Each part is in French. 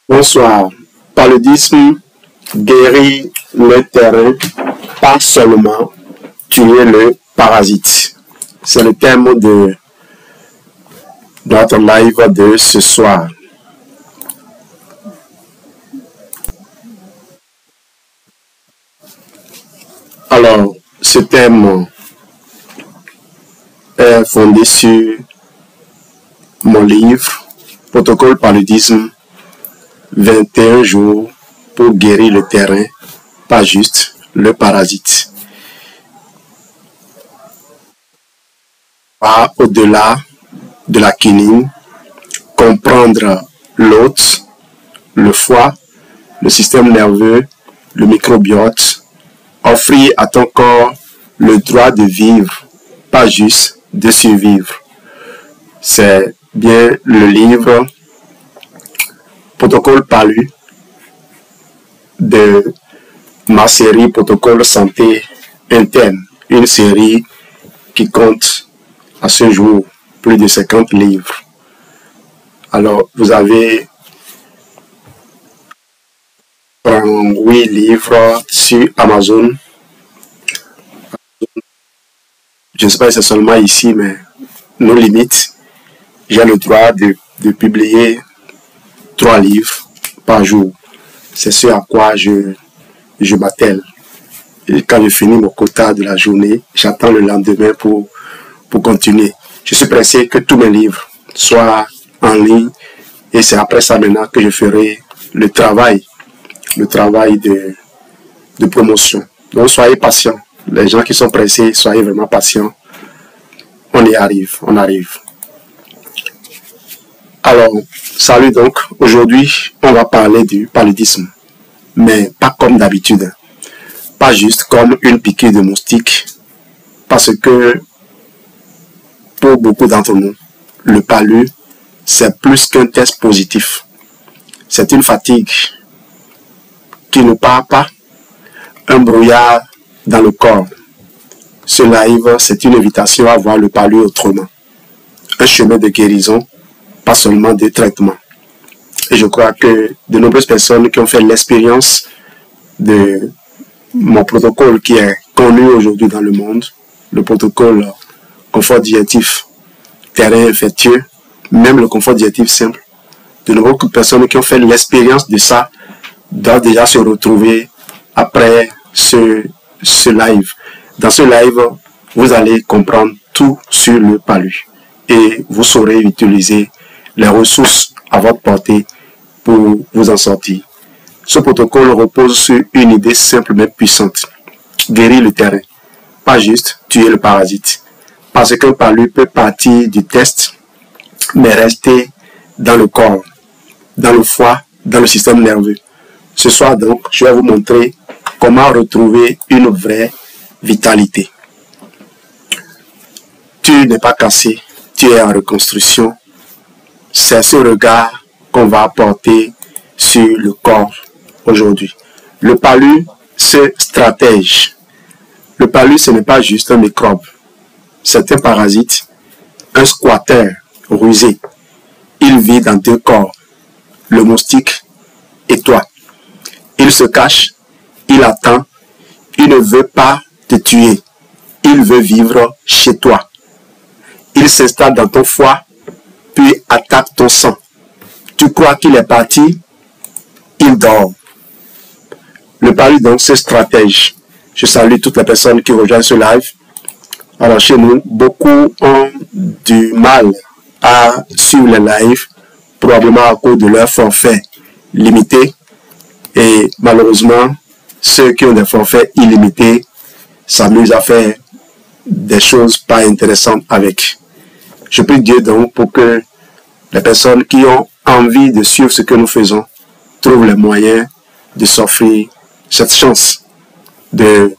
Bonsoir. Paludisme guérit le terrain, pas seulement tuer le parasite. C'est le thème de notre live de ce soir. Alors, ce thème est fondé sur mon livre Protocole paludisme, 21 jours pour guérir le terrain, pas juste le parasite. Au-delà de la quinine, comprendre l'hôte, le foie, le système nerveux, le microbiote, offrir à ton corps le droit de vivre, pas juste de survivre. C'est bien le livre Protocole Palu de ma série Protocole Santé Interne, une série qui compte à ce jour plus de 50 livres. Alors, vous avez 8 livres sur Amazon. Je ne sais pas si c'est seulement ici, mais nos limites. J'ai le droit de publier 3 livres par jour. C'est ce à quoi je m'attelle. Et quand je finis mon quota de la journée, j'attends le lendemain pour continuer. Je suis pressé que tous mes livres soient en ligne et c'est après ça maintenant que je ferai le travail de promotion. Donc soyez patients. Les gens qui sont pressés, soyez vraiment patients. On y arrive, on arrive. Alors, salut donc. Aujourd'hui, on va parler du paludisme. Mais pas comme d'habitude. Pas juste comme une piqûre de moustique. Parce que, pour beaucoup d'entre nous, le palu, c'est plus qu'un test positif. C'est une fatigue qui ne part pas, un brouillard dans le corps. Ce live, c'est une invitation à voir le palu autrement. Un chemin de guérison, pas seulement de traitement. Et je crois que de nombreuses personnes qui ont fait l'expérience de mon protocole qui est connu aujourd'hui dans le monde, le protocole confort digestif, terrain infectieux, même le confort digestif simple, de nombreuses personnes qui ont fait l'expérience de ça doivent déjà se retrouver après ce live. Dans ce live, vous allez comprendre tout sur le palu et vous saurez utiliser les ressources à votre portée pour vous en sortir. Ce protocole repose sur une idée simple mais puissante. Guérir le terrain, pas juste tuer le parasite. Parce qu'un palu peut partir du test, mais rester dans le corps, dans le foie, dans le système nerveux. Ce soir donc, je vais vous montrer comment retrouver une vraie vitalité. Tu n'es pas cassé, tu es en reconstruction. C'est ce regard qu'on va apporter sur le corps aujourd'hui. Le palu, c'est stratège. Le palu, ce n'est pas juste un microbe. C'est un parasite, un squatteur rusé. Il vit dans 2 corps, le moustique et toi. Il se cache, il attend, il ne veut pas te tuer. Il veut vivre chez toi. Il s'installe dans ton foie, puis attaque ton sang. Tu crois qu'il est parti, il dort. Le palu donc c'est stratège. Je salue toutes les personnes qui rejoignent ce live. Alors chez nous, beaucoup ont du mal à suivre les lives, probablement à cause de leur forfait limité. Et malheureusement, ceux qui ont des forfaits illimités s'amusent à faire des choses pas intéressantes avec. Je prie Dieu donc pour que les personnes qui ont envie de suivre ce que nous faisons trouvent les moyens de s'offrir cette chance de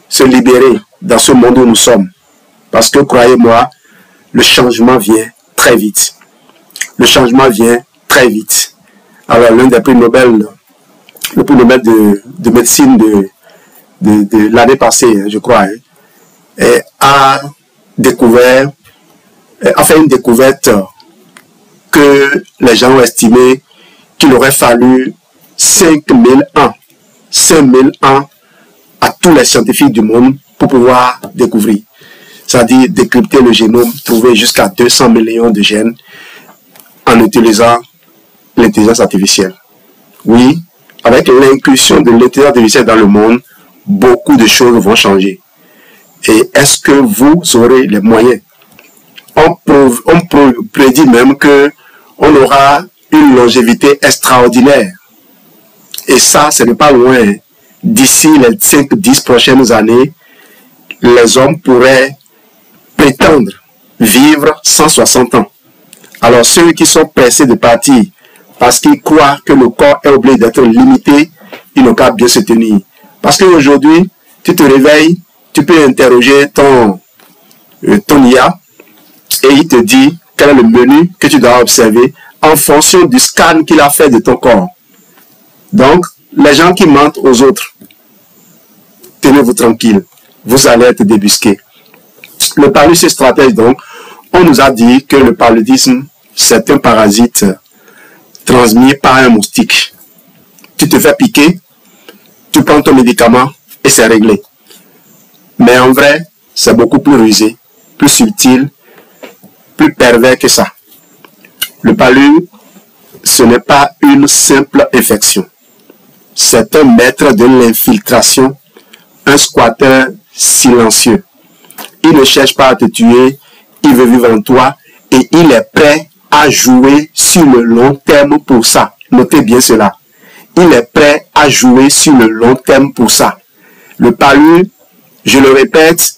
se libérer dans ce monde où nous sommes. Parce que croyez-moi, le changement vient très vite. Le changement vient très vite. Alors l'un des prix Nobel, le prix Nobel de médecine de l'année passée, je crois, a fait une découverte que les gens ont estimé qu'il aurait fallu 5000 ans. 5000 ans à tous les scientifiques du monde pour pouvoir découvrir. C'est-à-dire décrypter le génome, trouver jusqu'à 200 millions de gènes en utilisant l'intelligence artificielle. Oui, avec l'inclusion de l'intelligence artificielle dans le monde, beaucoup de choses vont changer. Et est-ce que vous aurez les moyens? On prédit même qu'on aura une longévité extraordinaire. Et ça, ce n'est pas loin. D'ici les 5-10 prochaines années, les hommes pourraient prétendre vivre 160 ans. Alors ceux qui sont pressés de partir parce qu'ils croient que le corps est obligé d'être limité, ils n'ont qu'à bien se tenir. Parce qu'aujourd'hui, tu te réveilles, tu peux interroger ton IA et il te dit quel est le menu que tu dois observer en fonction du scan qu'il a fait de ton corps. Donc, les gens qui mentent aux autres, tenez-vous tranquille, vous allez être débusqués. Le paludisme stratège, donc, on nous a dit que le paludisme, c'est un parasite transmis par un moustique. Tu te fais piquer, tu prends ton médicament et c'est réglé. Mais en vrai, c'est beaucoup plus rusé, plus subtil, plus pervers que ça. Le paludisme, ce n'est pas une simple infection. C'est un maître de l'infiltration, un squatteur silencieux. Il ne cherche pas à te tuer, il veut vivre en toi et il est prêt à jouer sur le long terme pour ça. Notez bien cela. Il est prêt à jouer sur le long terme pour ça. Le paludisme, je le répète,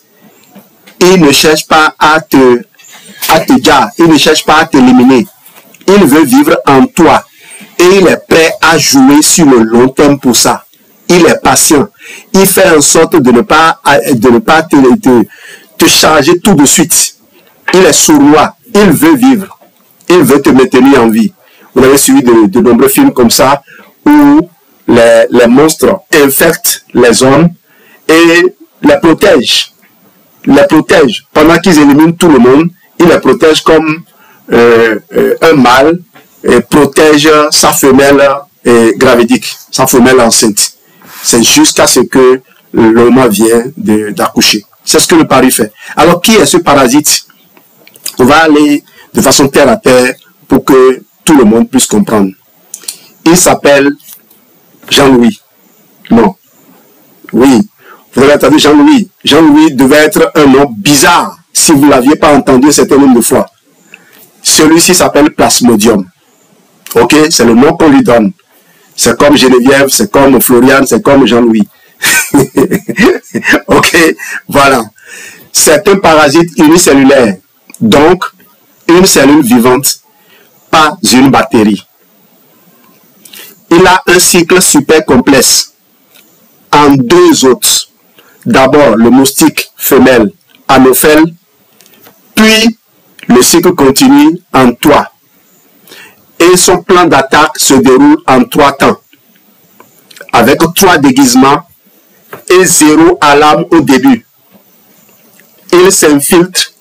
il ne cherche pas à te garder, il ne cherche pas à t'éliminer. Il veut vivre en toi et il est prêt à jouer sur le long terme pour ça. Il est patient. Il fait en sorte de ne pas te charger tout de suite. Il est sournois. Il veut vivre. Il veut te maintenir en vie. Vous avez suivi de nombreux films comme ça où les monstres infectent les hommes et les protègent. Les protègent. Pendant qu'ils éliminent tout le monde, ils les protègent comme un mâle et protège sa femelle gravidique, sa femelle enceinte. C'est jusqu'à ce que l'homme vient d'accoucher. C'est ce que le paludisme fait. Alors, qui est ce parasite? On va aller de façon terre à terre pour que tout le monde puisse comprendre. Il s'appelle Jean-Louis. Non. Oui. Vous avez entendu Jean-Louis. Jean-Louis devait être un nom bizarre si vous ne l'aviez pas entendu un certain nombre de fois. Celui-ci s'appelle Plasmodium. Ok? C'est le nom qu'on lui donne. C'est comme Geneviève, c'est comme Floriane, c'est comme Jean-Louis. Ok? Voilà. C'est un parasite unicellulaire. Donc, une cellule vivante, pas une bactérie. Il a un cycle super complexe en deux hôtes. D'abord, le moustique femelle Anophèle, puis le cycle continue en toi. Et son plan d'attaque se déroule en 3 temps, avec 3 déguisements et 0 alarme au début. Il s'infiltre,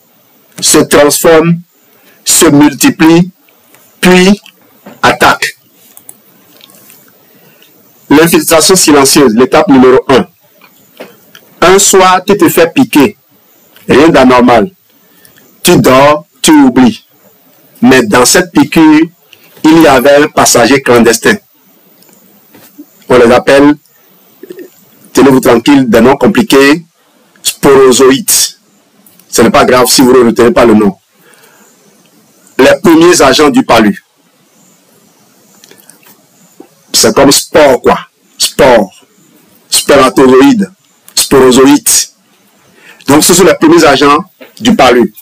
se transforme, se multiplie, puis attaque. L'infiltration silencieuse, l'étape numéro 1. Un soir, tu te fais piquer, rien d'anormal. Tu dors, tu oublies. Mais dans cette piqûre, il y avait un passager clandestin. On les appelle, tenez-vous tranquille, des noms compliqués, sporozoïdes. Ce n'est pas grave si vous ne retenez pas le nom. Les premiers agents du paludisme. C'est comme sport, quoi. Sport. Spermatozoïdes. Sporozoïdes. Donc, ce sont les premiers agents du paludisme.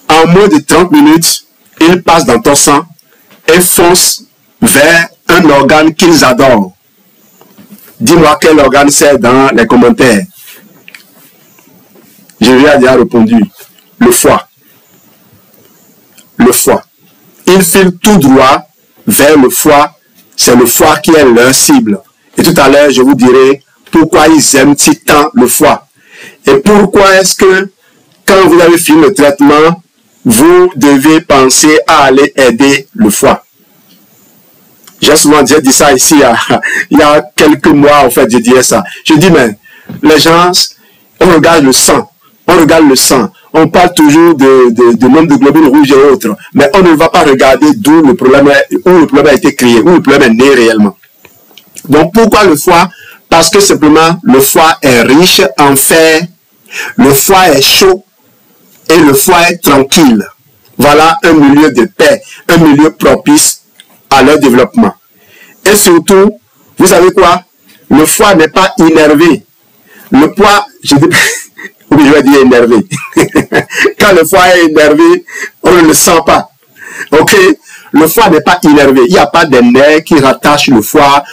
En moins de 30 minutes, ils passent dans ton sang et foncent vers un organe qu'ils adorent. Dis-moi quel organe c'est dans les commentaires. Je lui ai déjà répondu. Le foie. Le foie. Ils filent tout droit vers le foie. C'est le foie qui est leur cible. Et tout à l'heure, je vous dirai pourquoi ils aiment si tant le foie. Et pourquoi est-ce que quand vous avez fini le traitement, vous devez penser à aller aider le foie. J'ai souvent dit ça ici, il y a quelques mois, en fait, je disais ça. Je dis, mais les gens, on regarde le sang. On regarde le sang. On parle toujours de nombre de globules rouges et autres. Mais on ne va pas regarder d'où le problème a été créé, où le problème est né réellement. Donc, pourquoi le foie? Parce que simplement, le foie est riche en fer, le foie est chaud et le foie est tranquille. Voilà un milieu de paix, un milieu propice à leur développement. Et surtout, vous savez quoi? Le foie n'est pas énervé. Le foie, oui, je vais dire énervé. Quand le foie est énervé, on ne le sent pas. Ok? Le foie n'est pas énervé. Il n'y a pas de nerfs qui rattachent le foie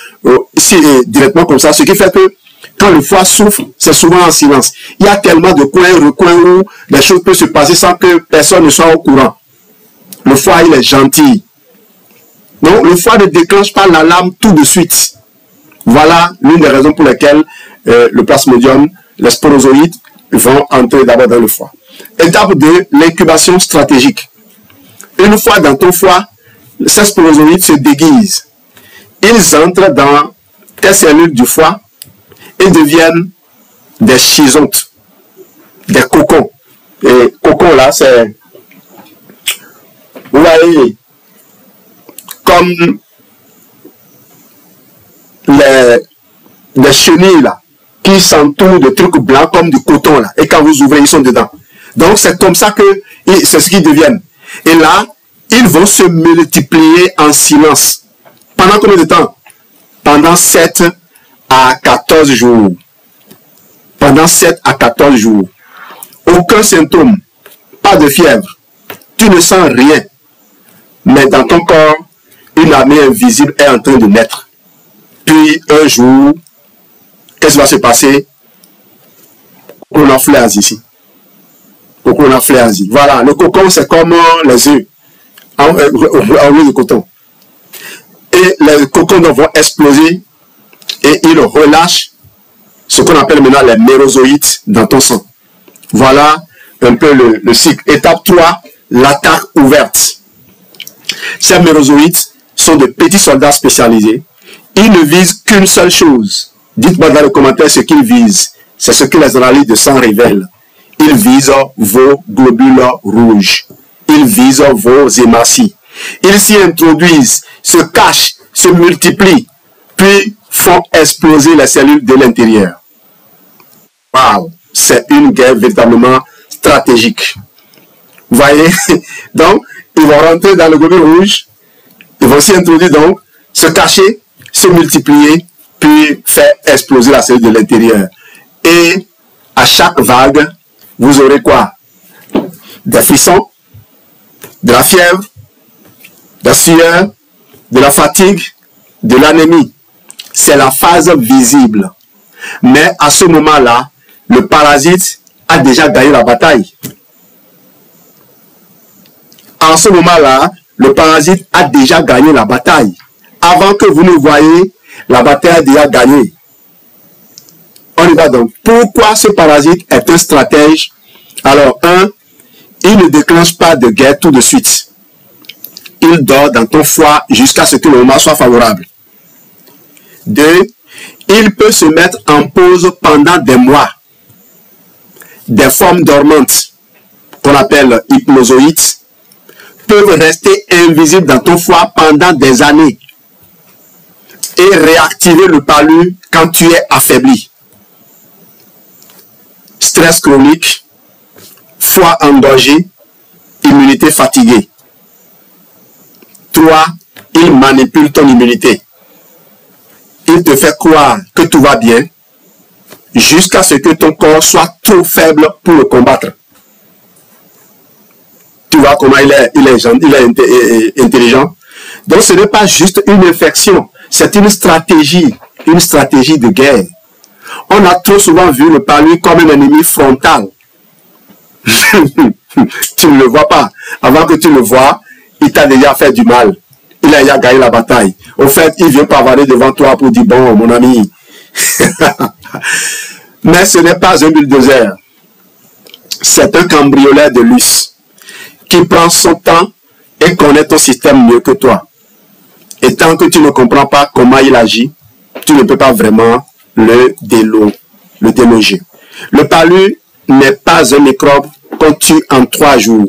directement comme ça. Ce qui fait que quand le foie souffre, c'est souvent en silence. Il y a tellement de coins, recoins où les choses peuvent se passer sans que personne ne soit au courant. Le foie, il est gentil. Donc, le foie ne déclenche pas l'alarme tout de suite. Voilà l'une des raisons pour lesquelles le plasmodium, les sporozoïdes vont entrer d'abord dans le foie. Étape 2, l'incubation stratégique. Une fois dans ton foie, ces sporozoïdes se déguisent. Ils entrent dans tes cellules du foie et deviennent des schizontes, des cocons. Et cocon là, c'est, vous voyez, comme les chenilles là, qui s'entourent de trucs blancs comme du coton là. Et quand vous ouvrez, ils sont dedans. Donc c'est comme ça que c'est ce qu'ils deviennent. Et là, ils vont se multiplier en silence. Pendant combien de temps? Pendant 7 à 14 jours. Pendant 7 à 14 jours. Aucun symptôme. Pas de fièvre. Tu ne sens rien. Mais dans ton corps, une armée invisible est en train de naître. Puis un jour, qu'est-ce qui va se passer? On enflaise ici. On enflaise. Voilà, le cocon, c'est comme les œufs. En lieu de coton. Et les cocons vont exploser et ils relâchent ce qu'on appelle maintenant les mérozoïdes dans ton sang. Voilà un peu le cycle. Étape 3, l'attaque ouverte. Ces mérozoïdes sont de petits soldats spécialisés. Ils ne visent qu'une seule chose. Dites-moi dans les commentaires ce qu'ils visent. C'est ce que les analyses de sang révèlent. Ils visent vos globules rouges. Ils visent vos hématies. Ils s'y introduisent, se cachent, se multiplient, puis font exploser les cellules de l'intérieur. Waouh! C'est une guerre véritablement stratégique. Vous voyez? Donc, ils vont rentrer dans le globule rouge, ils vont s'y introduire donc, se cacher, se multiplier, puis faire exploser la cellule de l'intérieur. Et à chaque vague, vous aurez quoi? Des frissons, de la fièvre, de la sueur, de la fatigue, de l'anémie. C'est la phase visible. Mais à ce moment-là, le parasite a déjà gagné la bataille. En ce moment-là, le parasite a déjà gagné la bataille. Avant que vous ne voyez, la bataille a déjà gagné. On y va donc. Pourquoi ce parasite est un stratège? Alors, il ne déclenche pas de guerre tout de suite. Il dort dans ton foie jusqu'à ce que le moment soit favorable. 2. Il peut se mettre en pause pendant des mois. Des formes dormantes, qu'on appelle hypnozoïdes, peuvent rester invisibles dans ton foie pendant des années et réactiver le palu quand tu es affaibli. Stress chronique, foie engorgé, immunité fatiguée. 3. Il manipule ton immunité. Il te fait croire que tout va bien jusqu'à ce que ton corps soit trop faible pour le combattre. Tu vois comment il est intelligent. Donc ce n'est pas juste une infection, c'est une stratégie de guerre. On a trop souvent vu le palu comme un ennemi frontal. Tu ne le vois pas. Avant que tu le vois, il t'a déjà fait du mal. Il a déjà gagné la bataille. Au fait, il vient pavaner devant toi pour dire, bon, mon ami. Mais ce n'est pas un bulldozer. C'est un cambrioleur de luxe qui prend son temps et connaît ton système mieux que toi. Et tant que tu ne comprends pas comment il agit, tu ne peux pas vraiment le déloger. Le palu n'est pas un microbe qu'on tue en 3 jours.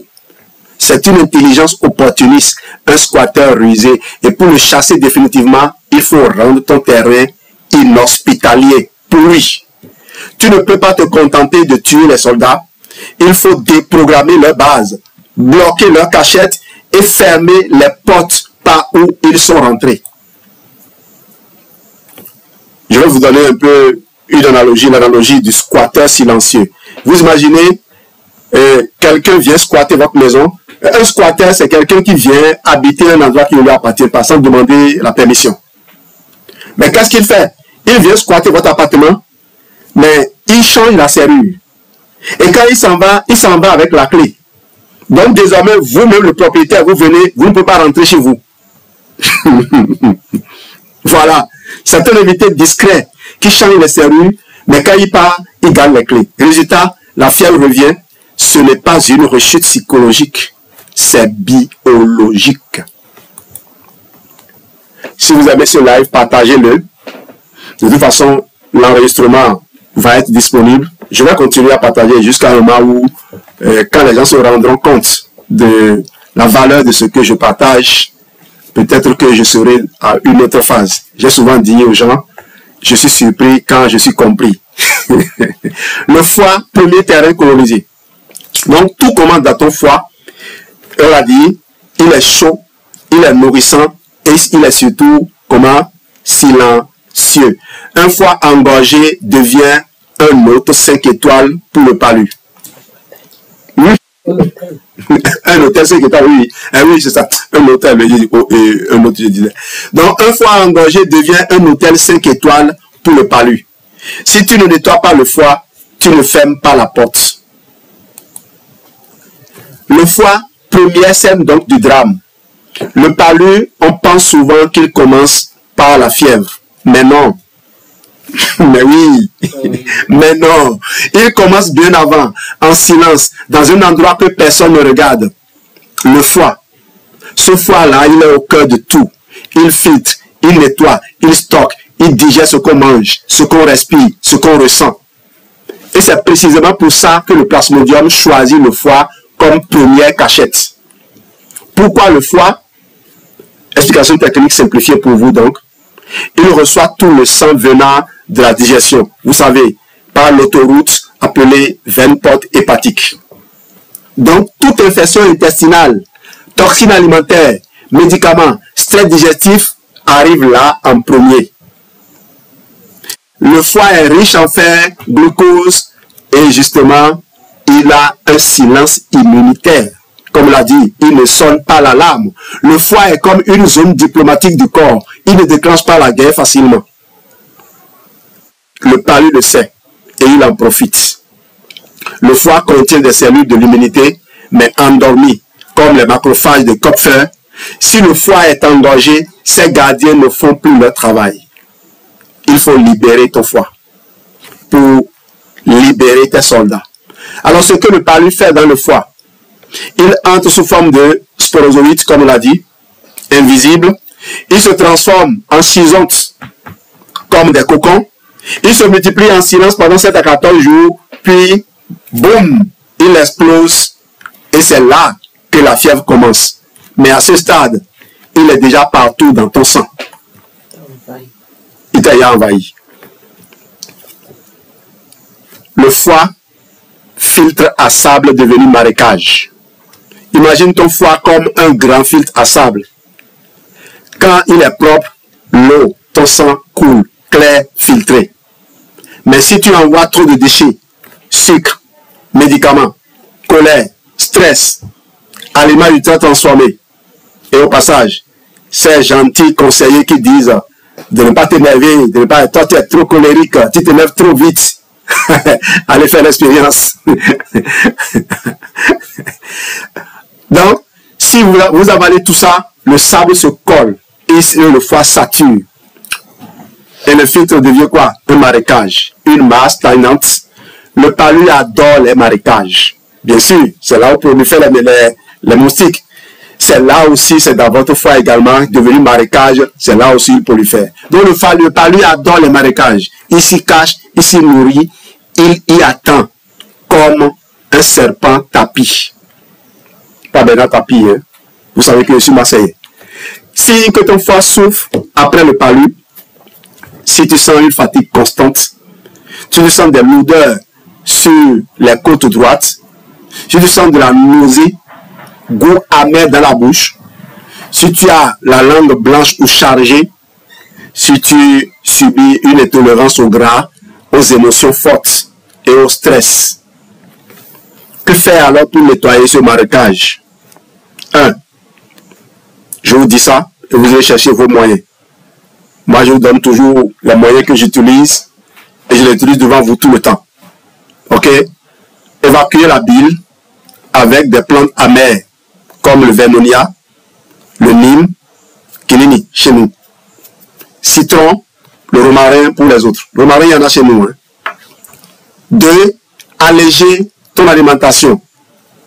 C'est une intelligence opportuniste, un squatteur rusé. Et pour le chasser définitivement, il faut rendre ton terrain inhospitalier pour lui. Tu ne peux pas te contenter de tuer les soldats. Il faut déprogrammer leur base, bloquer leur cachette et fermer les portes par où ils sont rentrés. Je vais vous donner un peu une analogie, l'analogie du squatteur silencieux. Vous imaginez, quelqu'un vient squatter votre maison. Un squatteur, c'est quelqu'un qui vient habiter un endroit qui ne lui appartient pas sans demander la permission. Mais qu'est-ce qu'il fait? Il vient squatter votre appartement, mais il change la serrure. Et quand il s'en va avec la clé. Donc désormais, vous-même le propriétaire, vous venez, vous ne pouvez pas rentrer chez vous. Voilà. C'est un invité discret qui change les serrures, mais quand il part, il garde les clés. Résultat, la fièvre revient. Ce n'est pas une rechute psychologique, c'est biologique. Si vous aimez ce live, partagez-le. De toute façon, l'enregistrement va être disponible. Je vais continuer à partager jusqu'à un moment où, quand les gens se rendront compte de la valeur de ce que je partage, peut-être que je serai à une autre phase. J'ai souvent dit aux gens, je suis surpris quand je suis compris. Le foie, premier terrain colonisé. Donc, tout commence dans ton foie. On a dit, il est chaud, il est nourrissant et il est surtout, comment? Silencieux. Un foie engorgé devient un hôtel 5 étoiles pour le palu. Oui. Un hôtel 5 étoiles, oui. Oui, c'est ça. Un hôtel, un hôtel, je disais. Donc, un foie engorgé devient un hôtel 5 étoiles pour le palu. Si tu ne nettoies pas le foie, tu ne fermes pas la porte. Le foie, première scène donc du drame. Le palu, on pense souvent qu'il commence par la fièvre. Mais non. Mais oui. Mais non. Il commence bien avant, en silence, dans un endroit que personne ne regarde. Le foie. Ce foie-là, il est au cœur de tout. Il filtre, il nettoie, il stocke, il digère ce qu'on mange, ce qu'on respire, ce qu'on ressent. Et c'est précisément pour ça que le Plasmodium choisit le foie comme première cachette. Pourquoi le foie? Explication technique simplifiée pour vous donc. Il reçoit tout le sang venant de la digestion. Vous savez, par l'autoroute appelée veine porte hépatique. Donc, toute infection intestinale, toxines alimentaires, médicaments, stress digestif arrive là en premier. Le foie est riche en fer, glucose et justement, il a un silence immunitaire. Comme l'a dit, il ne sonne pas l'alarme. Le foie est comme une zone diplomatique du corps. Il ne déclenche pas la guerre facilement. Le palu le sait et il en profite. Le foie contient des cellules de l'immunité, mais endormies, comme les macrophages de Kupfer. Si le foie est engorgé, ces gardiens ne font plus leur travail. Il faut libérer ton foie pour libérer tes soldats. Alors ce que le palu fait dans le foie, il entre sous forme de sporozoïdes, comme on l'a dit, invisible. Il se transforme en schizontes, comme des cocons. Il se multiplie en silence pendant 7 à 14 jours, puis, boum, il explose. Et c'est là que la fièvre commence. Mais à ce stade, il est déjà partout dans ton sang. Il t'a envahi. Le foie, filtre à sable devenu marécage. Imagine ton foie comme un grand filtre à sable. Quand il est propre, l'eau, ton sang coule, clair, filtré. Mais si tu envoies trop de déchets, sucre, médicaments, colère, stress, aliments ultra transformés, et au passage, ces gentils conseillers qui disent de ne pas t'énerver, de ne pas toi tu es trop colérique, tu t'énerves trop vite. Allez faire l'expérience. Donc, si vous avalez tout ça, le sable se colle et le foie sature. Et le filtre devient quoi? Un marécage, une masse stagnante. Le palu adore les marécages. Bien sûr, c'est là où on fait les moustiques. c'est là aussi, c'est dans votre foi également, devenu marécage, c'est là aussi pour lui faire. Donc le palu adore les marécages. Il s'y cache, il s'y nourrit, il y attend comme un serpent tapis. Pas Bernard Tapie, hein? Vous savez que je suis Marseillais. Si que ton foie souffre après le palu, si tu sens une fatigue constante, si tu sens des lourdeurs sur les côtes droites, si tu sens de la nausée, goût amer dans la bouche, si tu as la langue blanche ou chargée, si tu subis une intolérance au gras, aux émotions fortes et au stress, que faire alors pour nettoyer ce marécage? 1. Je vous dis ça et vous allez chercher vos moyens. Moi, je vous donne toujours les moyens que j'utilise et je les utilise devant vous tout le temps. Ok? Évacuer la bile avec des plantes amères comme le vernonia, le nîmes, kilini chez nous. Citron, le romarin pour les autres. Le romarin, il y en a chez nous. Hein. 2. Alléger ton alimentation.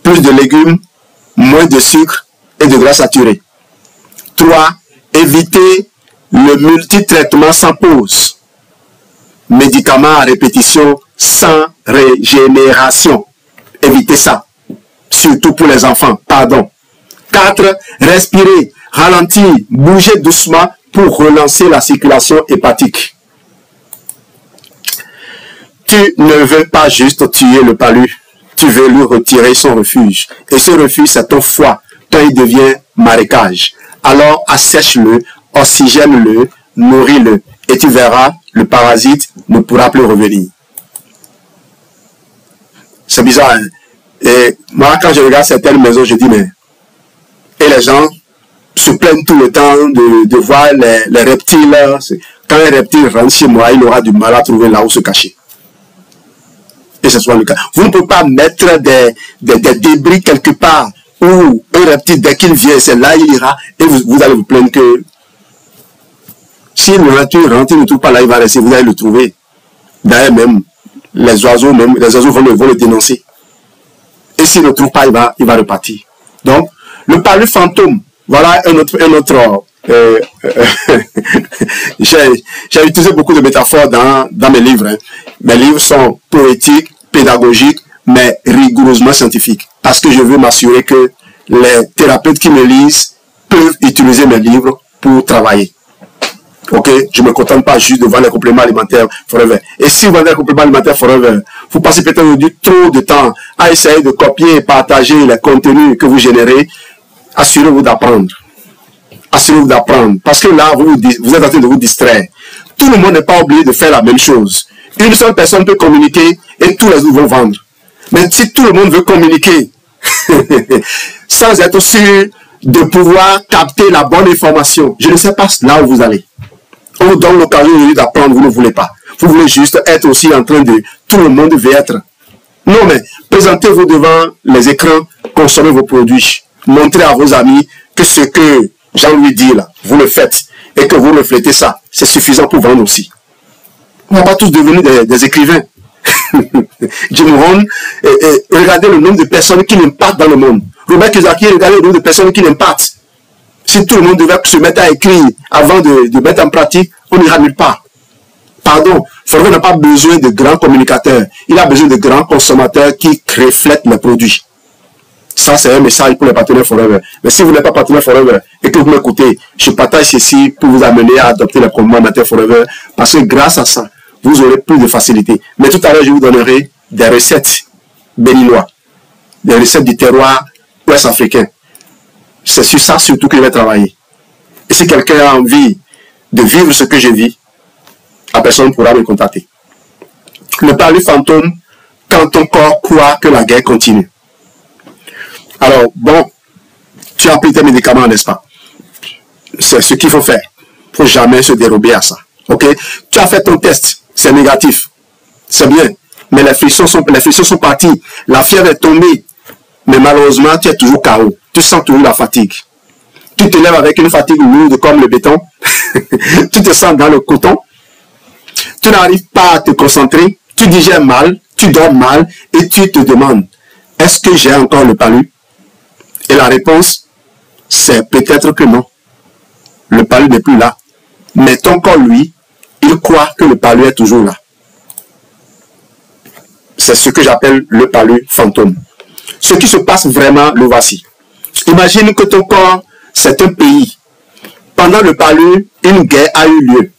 Plus de légumes, moins de sucre et de gras saturés. 3. Éviter le multitraitement sans pause. Médicaments à répétition sans régénération. Évitez ça. Surtout pour les enfants. Pardon. 4. Respirer, ralentir, bouger doucement pour relancer la circulation hépatique. Tu ne veux pas juste tuer le palu. Tu veux lui retirer son refuge. Et ce refuge, c'est ton foie. Quand il devient marécage. Alors assèche-le, oxygène-le, nourris-le. Et tu verras, le parasite ne pourra plus revenir. C'est bizarre, hein? Et moi, quand je regarde certaines maisons, je dis, mais... Et les gens se plaignent tout le temps de voir les reptiles. Quand un reptile rentre chez moi, il aura du mal à trouver là où se cacher. Et ce soit le cas. Vous ne pouvez pas mettre des débris quelque part où un reptile, dès qu'il vient, c'est là il ira. Et vous allez vous plaindre que si le reptile rentre, il ne trouve pas là, il va rester. Vous allez le trouver. D'ailleurs, même les oiseaux vont le dénoncer. Et s'il ne trouve pas, il va repartir. Donc, le palu fantôme, voilà un autre j'ai utilisé beaucoup de métaphores dans mes livres. Hein. Mes livres sont poétiques, pédagogiques, mais rigoureusement scientifiques. Parce que je veux m'assurer que les thérapeutes qui me lisent peuvent utiliser mes livres pour travailler. Ok? Je ne me contente pas juste de vendre les compléments alimentaires Forever. Et si vous vendez les compléments alimentaires Forever, vous passez peut-être aujourd'hui trop de temps à essayer de copier et partager les contenus que vous générez. Assurez-vous d'apprendre. Assurez-vous d'apprendre. Parce que là, vous êtes en train de vous distraire. Tout le monde n'est pas obligé de faire la même chose. Une seule personne peut communiquer et tous les autres vont vendre. Mais si tout le monde veut communiquer, sans être sûr de pouvoir capter la bonne information, je ne sais pas là où vous allez. On vous donne l'occasion d'apprendre, vous ne voulez pas. Vous voulez juste être aussi en train de... Tout le monde veut être. Non, mais présentez-vous devant les écrans, consommez vos produits. Montrez à vos amis que ce que Jean-Louis dit là, vous le faites et que vous reflétez ça. C'est suffisant pour vendre aussi. On ne va pas tous devenir des écrivains. Jim Rohn, regardez le nombre de personnes qui l'impactent dans le monde. Robert Kiyosaki, regardez le nombre de personnes qui l'impactent. Si tout le monde devait se mettre à écrire avant de mettre en pratique, on n'ira nulle part. Pardon, Forever n'a pas besoin de grands communicateurs. Il a besoin de grands consommateurs qui reflètent les produits. Ça, c'est un message pour les partenaires Forever. Mais si vous n'êtes pas partenaire Forever et que vous m'écoutez, je partage ceci pour vous amener à adopter les compléments alimentaires Forever. Parce que grâce à ça, vous aurez plus de facilité. Mais tout à l'heure, je vous donnerai des recettes béninois, des recettes du terroir ouest africain. C'est sur ça surtout que je vais travailler. Et si quelqu'un a envie de vivre ce que je vis, la personne pourra me contacter. Le palu fantôme, quand ton corps croit que la guerre continue. Alors, bon, tu as pris tes médicaments, n'est-ce pas? C'est ce qu'il faut faire. Il ne faut jamais se dérober à ça. Ok? Tu as fait ton test, c'est négatif. C'est bien. Mais les frictions sont parties. La fièvre est tombée. Mais malheureusement, tu es toujours KO. Tu sens toujours la fatigue. Tu te lèves avec une fatigue lourde comme le béton. Tu te sens dans le coton. Tu n'arrives pas à te concentrer. Tu digères mal. Tu dors mal. Et tu te demandes, est-ce que j'ai encore le palu? Et la réponse, c'est peut-être que non. Le palu n'est plus là. Mais ton corps, lui, il croit que le palu est toujours là. C'est ce que j'appelle le palu fantôme. Ce qui se passe vraiment, le voici. Imagine que ton corps, c'est un pays. Pendant le palu, une guerre a eu lieu.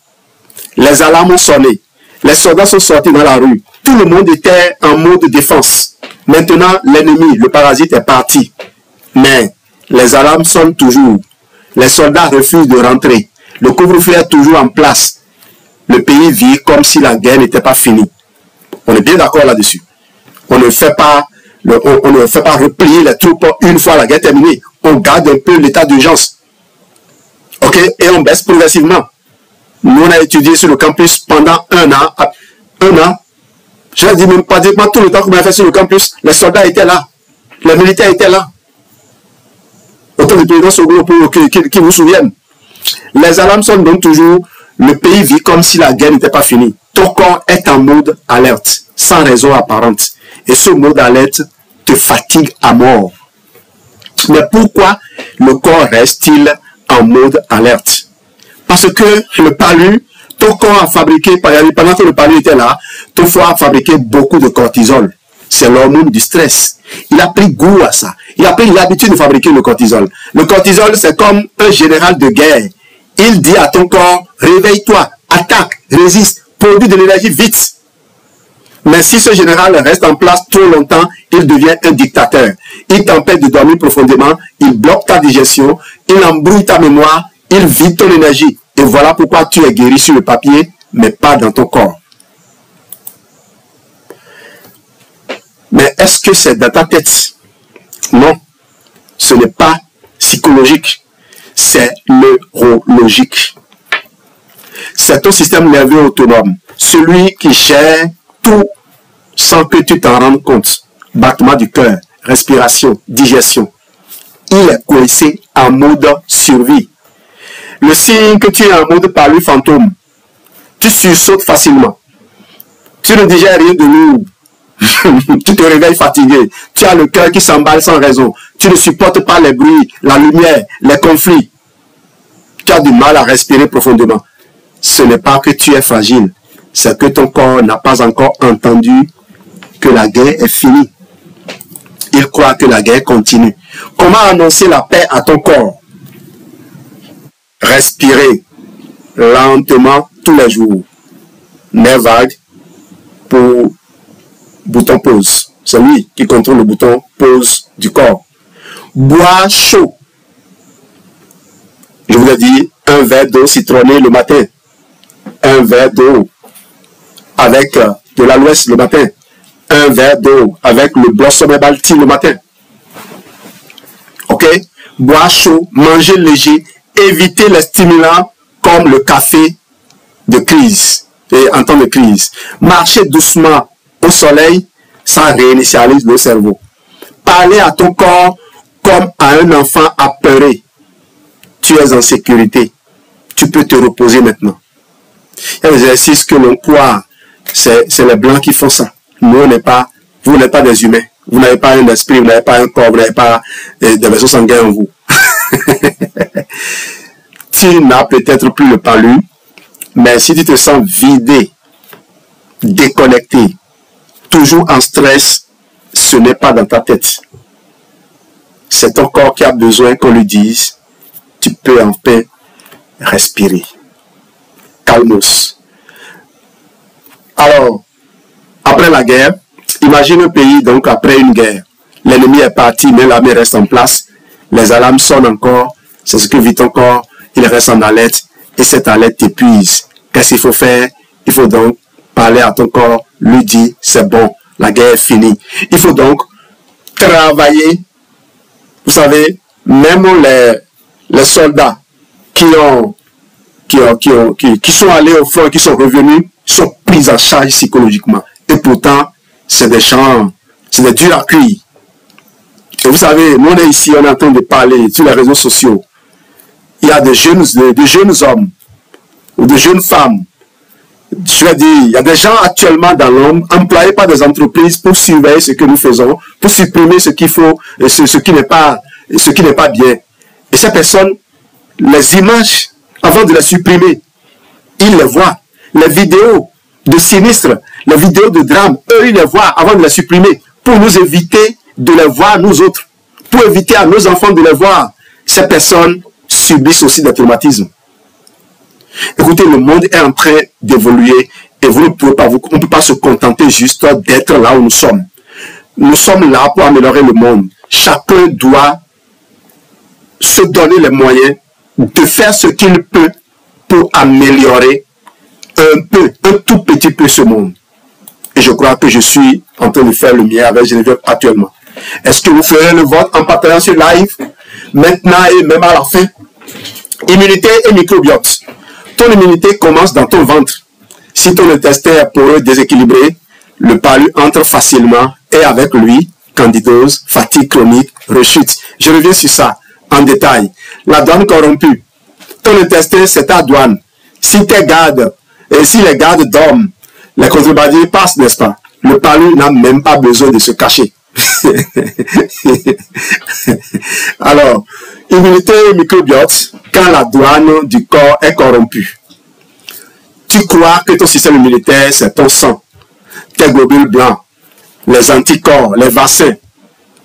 Les alarmes ont sonné. Les soldats sont sortis dans la rue. Tout le monde était en mode défense. Maintenant, l'ennemi, le parasite, est parti. Mais les alarmes sonnent toujours. Les soldats refusent de rentrer. Le couvre-feu est toujours en place. Le pays vit comme si la guerre n'était pas finie. On est bien d'accord là-dessus. On ne fait pas replier les troupes une fois la guerre terminée. On garde un peu l'état d'urgence. Ok? Et on baisse progressivement. Nous, on a étudié sur le campus pendant un an. Je ne dis même pas tout le temps qu'on a fait sur le campus. Les soldats étaient là. Les militaires étaient là. Autant de présidents Soglo qui vous souviennent. Les alarmes sonnent donc toujours. Le pays vit comme si la guerre n'était pas finie. Ton corps est en mode alerte, sans raison apparente. Et ce mode alerte te fatigue à mort. Mais pourquoi le corps reste-t-il en mode alerte? Parce que le palu, ton corps a fabriqué, pendant que le palu était là, ton foie a fabriqué beaucoup de cortisol. C'est l'hormone du stress. Il a pris goût à ça. Il a pris l'habitude de fabriquer le cortisol. Le cortisol, c'est comme un général de guerre. Il dit à ton corps, réveille-toi, attaque, résiste, produis de l'énergie vite. Mais si ce général reste en place trop longtemps, il devient un dictateur. Il t'empêche de dormir profondément, il bloque ta digestion, il embrouille ta mémoire, il vide ton énergie. Et voilà pourquoi tu es guéri sur le papier, mais pas dans ton corps. Mais est-ce que c'est dans ta tête? Non, ce n'est pas psychologique, c'est neurologique. C'est ton système nerveux autonome, celui qui gère tout sans que tu t'en rendes compte. Battement du cœur, respiration, digestion. Il est coincé en mode survie. Le signe que tu es en mode palu fantôme, tu sursautes facilement. Tu ne digères rien de lourd. Tu te réveilles fatigué. Tu as le cœur qui s'emballe sans raison. Tu ne supportes pas les bruits, la lumière, les conflits. Tu as du mal à respirer profondément. Ce n'est pas que tu es fragile. C'est que ton corps n'a pas encore entendu que la guerre est finie. Il croit que la guerre continue. Comment annoncer la paix à ton corps? Respirer lentement tous les jours. Nerf vague pour bouton pause. C'est lui qui contrôle le bouton pause du corps. Boire chaud. Je vous ai dit, un verre d'eau citronnée le matin. Un verre d'eau avec de l'aloès le matin. Un verre d'eau avec le blossom herbal tea le matin. Ok? Boire chaud, manger léger, éviter les stimulants comme le café de crise et en temps de crise. Marcher doucement au soleil, ça réinitialise le cerveau. Parler à ton corps comme à un enfant apeuré. Tu es en sécurité. Tu peux te reposer maintenant. Il y a des exercices que l'on croit, c'est les blancs qui font ça. Nous, vous n'êtes pas des humains. Vous n'avez pas un esprit, vous n'avez pas un corps, vous n'avez pas des vaisseaux sanguins en vous. Tu n'as peut-être plus le palu, mais si tu te sens vidé, déconnecté, toujours en stress, ce n'est pas dans ta tête. C'est ton corps qui a besoin qu'on lui dise, tu peux en paix respirer. Calmos. Alors, après la guerre, imagine un pays, donc après une guerre. L'ennemi est parti, mais l'armée reste en place. Les alarmes sonnent encore. C'est ce que vit ton corps. Il reste en alerte. Et cette alerte t'épuise. Qu'est-ce qu'il faut faire? Il faut donc parler à ton corps, lui dire, c'est bon, la guerre est finie. Il faut donc travailler. Vous savez, même les soldats qui sont allés au front, qui sont revenus, sont pris en charge psychologiquement. Et pourtant, c'est des gens, c'est des durs à cuire. Et vous savez, nous on est ici, on est en train de parler sur les réseaux sociaux. Il y a des jeunes hommes ou des jeunes femmes. Je vais dire, il y a des gens actuellement dans l'ombre, employés par des entreprises pour surveiller ce que nous faisons, pour supprimer ce qu'il faut, ce qui n'est pas bien. Et ces personnes, les images, avant de les supprimer, ils les voient. Les vidéos de sinistres, les vidéos de drames, eux, ils les voient avant de les supprimer pour nous éviter de les voir, nous autres. Pour éviter à nos enfants de les voir. Ces personnes subissent aussi des traumatismes. Écoutez, le monde est en train d'évoluer et vous ne pouvez pas, on ne peut pas se contenter juste d'être là où nous sommes. Nous sommes là pour améliorer le monde. Chacun doit se donner les moyens de faire ce qu'il peut pour améliorer un peu, un tout petit peu ce monde. Et je crois que je suis en train de faire le mien avec Geneviève actuellement. Est-ce que vous ferez le vote en partageant ce live maintenant et même à la fin? Immunité et microbiote. Ton immunité commence dans ton ventre. Si ton intestin est poreux, déséquilibré, le palu entre facilement et avec lui, candidose, fatigue chronique, rechute. Je reviens sur ça en détail. La douane corrompue. Ton intestin, c'est ta douane. Si tes gardes, et si les gardes dorment, les contrebandiers passent, n'est-ce pas? Le palu n'a même pas besoin de se cacher. Alors, immunité et microbiote, quand la douane du corps est corrompue. Tu crois que ton système immunitaire, c'est ton sang, tes globules blancs, les anticorps, les vaccins.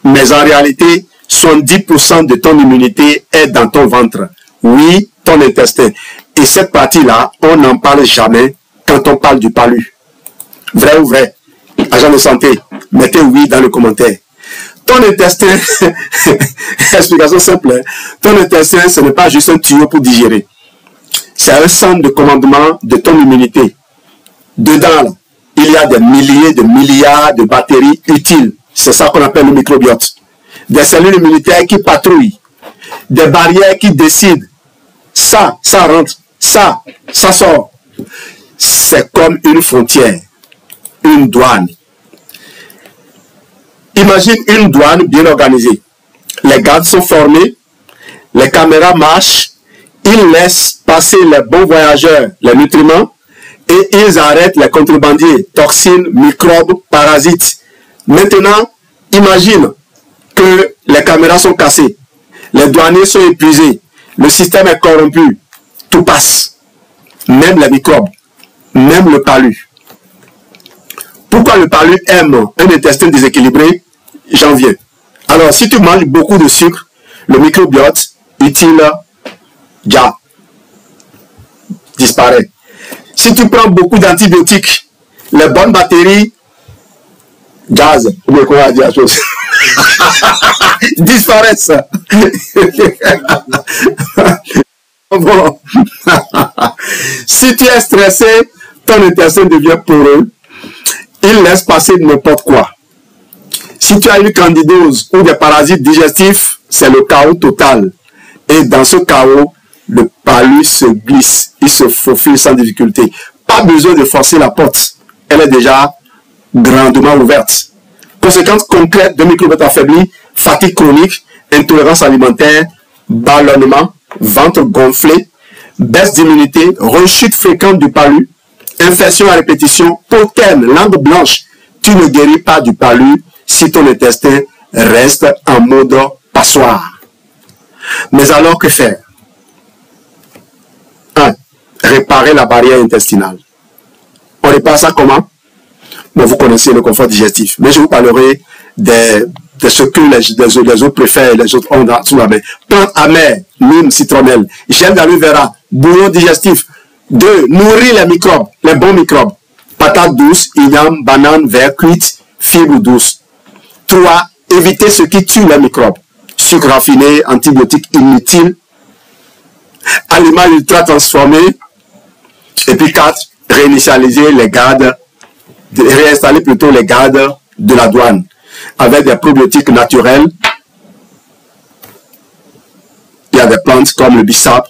Mais en réalité, 70% de ton immunité est dans ton ventre. Oui, ton intestin. Et cette partie-là, on n'en parle jamais quand on parle du palu. Vrai ou vrai? Agent de santé, mettez oui dans le commentaire. Ton intestin, explication simple, hein? Ton intestin, ce n'est pas juste un tuyau pour digérer. C'est un centre de commandement de ton immunité. Dedans, là, il y a des milliers de milliards de bactéries utiles. C'est ça qu'on appelle le microbiote. Des cellules immunitaires qui patrouillent. Des barrières qui décident. Ça rentre. Ça sort. C'est comme une frontière. Une douane. Imagine une douane bien organisée. Les gardes sont formés. Les caméras marchent. Ils laissent passer les bons voyageurs, les nutriments, et ils arrêtent les contrebandiers, toxines, microbes, parasites. Maintenant, imagine que les caméras sont cassées, les douaniers sont épuisés, le système est corrompu, tout passe, même les microbes, même le palu. Pourquoi le palu aime un intestin déséquilibré? J'en viens. Alors, si tu manges beaucoup de sucre, le microbiote utile disparaît. Si tu prends beaucoup d'antibiotiques, les bonnes bactéries, gaz, ou bien comment dire la chose, disparaissent. Bon. Si tu es stressé, ton intestin devient poreux, il laisse passer n'importe quoi. Si tu as une candidose ou des parasites digestifs, c'est le chaos total. Et dans ce chaos, le palu se glisse, il se faufile sans difficulté. Pas besoin de forcer la porte, elle est déjà grandement ouverte. Conséquences concrètes de microbiote affaibli, fatigue chronique, intolérance alimentaire, ballonnement, ventre gonflé, baisse d'immunité, rechute fréquente du palu, infection à répétition, potène, langue blanche. Tu ne guéris pas du palu si ton intestin reste en mode passoire. Mais alors que faire? 1. Réparer la barrière intestinale. On répare ça comment? Bon, vous connaissez le confort digestif, mais je vous parlerai de ce que les autres préfèrent, les autres ont sous la main. Plante amère, mime, citronnelle, gel d'aloe vera, bouillon digestif. 2. Nourrir les microbes, les bons microbes. Patates douces, igname, banane, verre cuite, fibres douces. 3. Éviter ce qui tue les microbes. Sucre raffiné, antibiotiques inutiles, aliments ultra transformés. Et puis 4. Réinitialiser les gardes, réinstaller plutôt les gardes de la douane avec des probiotiques naturels. Il y a des plantes comme le bissap,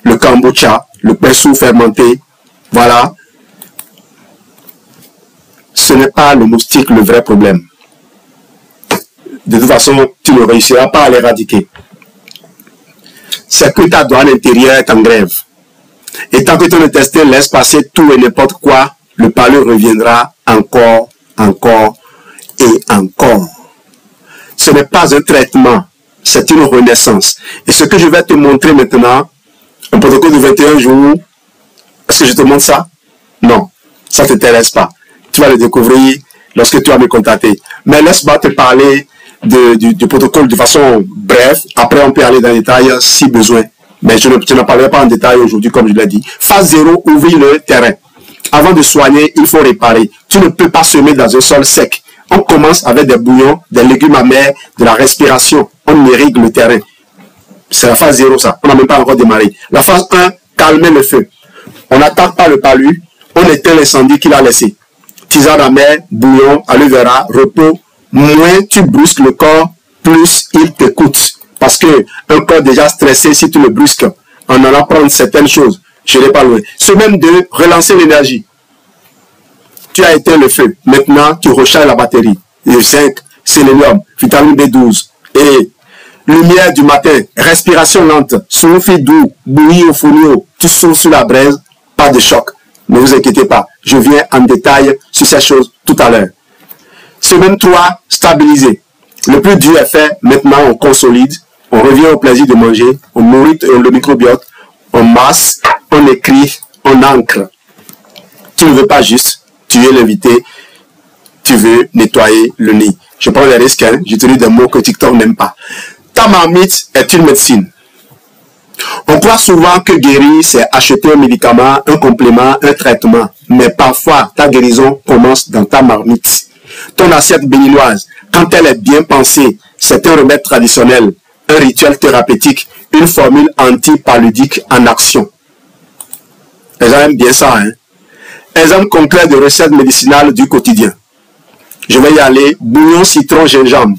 le kombucha, le pessou fermenté. Voilà. Ce n'est pas le moustique le vrai problème. De toute façon, tu ne réussiras pas à l'éradiquer. C'est que ta douane intérieure est en grève. Et tant que ton intestin laisse passer tout et n'importe quoi, le palu reviendra encore et encore. Ce n'est pas un traitement c'est une renaissance. Et ce que je vais te montrer maintenant, un protocole de 21 jours, est-ce que je te montre ça? Non, ça ne t'intéresse pas. Tu vas le découvrir lorsque tu vas me contacter. Mais laisse-moi te parler du protocole de façon brève. Après, on peut aller dans les détails si besoin. Mais je ne parlerai pas en détail aujourd'hui, comme je l'ai dit. Phase 0, ouvrir le terrain. Avant de soigner, il faut réparer. Tu ne peux pas semer dans un sol sec. On commence avec des bouillons, des légumes amers, de la respiration. On irrigue le terrain. C'est la phase 0, ça. On n'a même pas encore démarré. La phase 1, calmer le feu. On n'attaque pas le palu. On éteint l'incendie qu'il a laissé. Tisane amère, bouillon, aloe vera, repos. Moins tu brusques le corps, plus il t'écoute. Parce que un corps déjà stressé, si tu le brusques, en allant prendre certaines choses, je n'ai pas loin. Ce même de relancer l'énergie. Tu as éteint le feu. Maintenant, tu recharges la batterie. Le zinc, sélénium, vitamine B12 et lumière du matin, respiration lente, souffle doux, bouillie au fourneau, tu souffles sur la braise, pas de choc. Ne vous inquiétez pas, je viens en détail sur ces choses tout à l'heure. Semaine 3, stabiliser. Le plus dur est fait, maintenant on consolide, on revient au plaisir de manger, on nourrit le microbiote, on masse, on écrit, on ancre. Tu ne veux pas juste tuer l'invité, tu veux nettoyer le nid. Je prends les risques, hein, j'utilise des mots que TikTok n'aime pas. Ta marmite est une médecine. On croit souvent que guérir, c'est acheter un médicament, un complément, un traitement. Mais parfois, ta guérison commence dans ta marmite. Ton assiette béninoise, quand elle est bien pensée, c'est un remède traditionnel, un rituel thérapeutique, une formule anti-paludique en action. Les gens aiment bien ça, hein? Exemple concret de recettes médicinales du quotidien. Je vais y aller. Bouillon, citron, gingembre.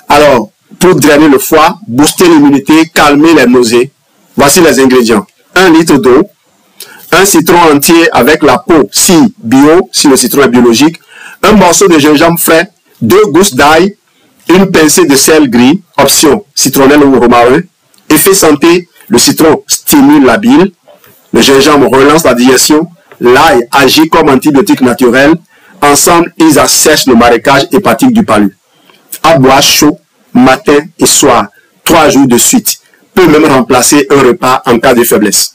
Alors, pour drainer le foie, booster l'immunité, calmer les nausées. Voici les ingrédients. 1 litre d'eau, un citron entier avec la peau, si bio, si le citron est biologique, un morceau de gingembre frais, 2 gousses d'ail, une pincée de sel gris, option citronnelle ou romarin. Effet santé, le citron stimule la bile, le gingembre relance la digestion, l'ail agit comme antibiotique naturel. Ensemble, ils assèchent le marécage hépatique du palu. À boire chaud, matin et soir, 3 jours de suite. Peut même remplacer un repas en cas de faiblesse.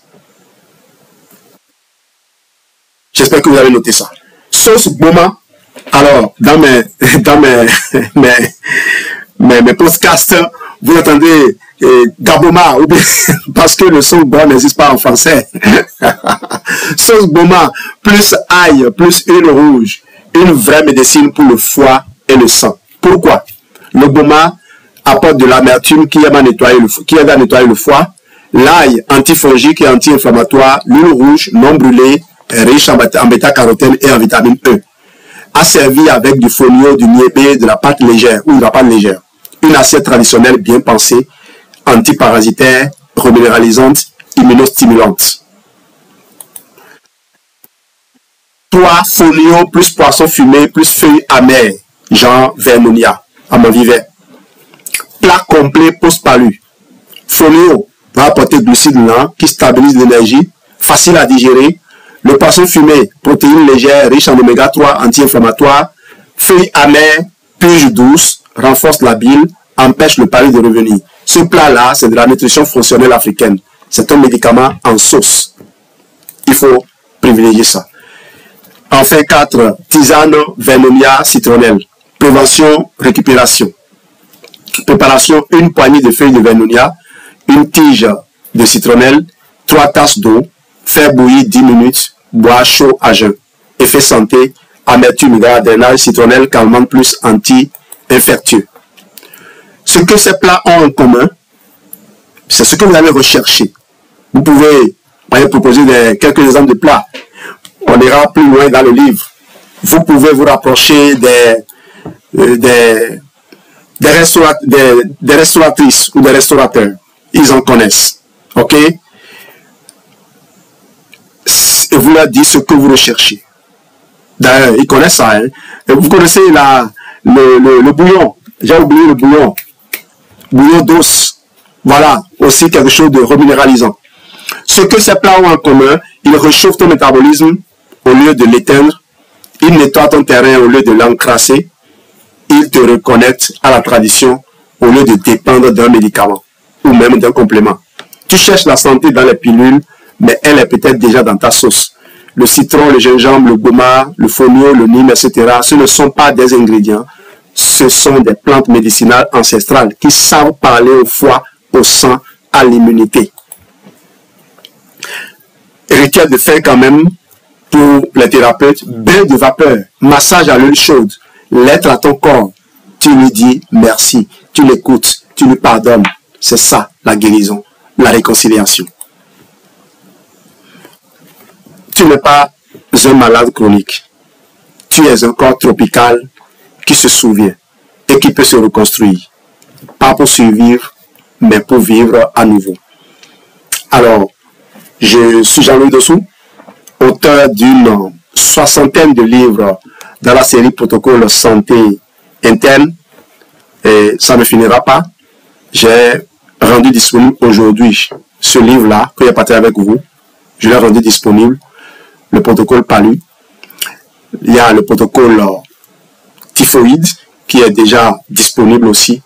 J'espère que vous avez noté ça. Sauce Boma. Alors, dans mes podcasts, vous entendez Gaboma, ou bien, parce que le sauce Boma n'existe pas en français. Sauce Boma, plus ail, plus huile rouge. Une vraie médecine pour le foie et le sang. Pourquoi? Le Boma apporte de l'amertume qui aide à nettoyer le foie. L'ail antifongique et anti-inflammatoire. L'huile rouge non brûlée, riche en bêta-carotène et en vitamine E. Asservi avec du fonio, du niébé, de la pâte légère ou de la pâte légère. Une assiette traditionnelle bien pensée, antiparasitaire, reminéralisante, immunostimulante. 3 fonio plus poisson fumé plus feuilles amères, genre vernonia, amandivet. Plat complet post-palu. Fonio va apporter glucides lents qui stabilisent l'énergie, facile à digérer. Le poisson fumé, protéines légères, riches en oméga 3, anti-inflammatoires. Feuilles amères, purge douce, renforce la bile, empêche le palu de revenir. Ce plat-là, c'est de la nutrition fonctionnelle africaine. C'est un médicament en sauce. Il faut privilégier ça. Enfin, 4, tisane, vernonia, citronnelle. Prévention, récupération. Préparation, une poignée de feuilles de vernonia, une tige de citronnelle, 3 tasses d'eau, faire bouillir 10 minutes, boire chaud à jeun. Effet santé, amertume, drainage, citronnelle, calmante plus anti-infectieux. Ce que ces plats ont en commun, c'est ce que vous allez rechercher. Vous pouvez proposer quelques exemples de plats. On ira plus loin dans le livre. Vous pouvez vous rapprocher des restauratrices ou des restaurateurs. Ils en connaissent. OK? Et vous leur dites ce que vous recherchez. D'ailleurs, ils connaissent ça. Hein? Et vous connaissez le bouillon. J'ai oublié le bouillon. Bouillon d'os. Voilà. Aussi quelque chose de reminéralisant. Ce que ces plats ont en commun, ils réchauffent ton métabolisme au lieu de l'éteindre. Ils nettoient ton terrain au lieu de l'encrasser. Ils te reconnectent à la tradition au lieu de dépendre d'un médicament ou même d'un complément. Tu cherches la santé dans les pilules, mais elle est peut-être déjà dans ta sauce. Le citron, le gingembre, le goma, le fonio, le nîmes, etc. Ce ne sont pas des ingrédients, ce sont des plantes médicinales ancestrales qui savent parler au foie, au sang, à l'immunité. Rituel de faire quand même, pour les thérapeutes, bain de vapeur, massage à l'huile chaude, lettre à ton corps. Tu lui dis merci, tu l'écoutes, tu lui pardonnes. C'est ça la guérison, la réconciliation. Tu n'es pas un malade chronique. Tu es un corps tropical qui se souvient et qui peut se reconstruire. Pas pour survivre, mais pour vivre à nouveau. Alors, je suis Jean-Louis Dossou, auteur d'une 60aine de livres dans la série Protocole Santé Interne. Et ça ne finira pas. J'ai rendu disponible aujourd'hui ce livre-là que j'ai partagé avec vous. Je l'ai rendu disponible. Le protocole PALU. Il y a le protocole typhoïde qui est déjà disponible aussi.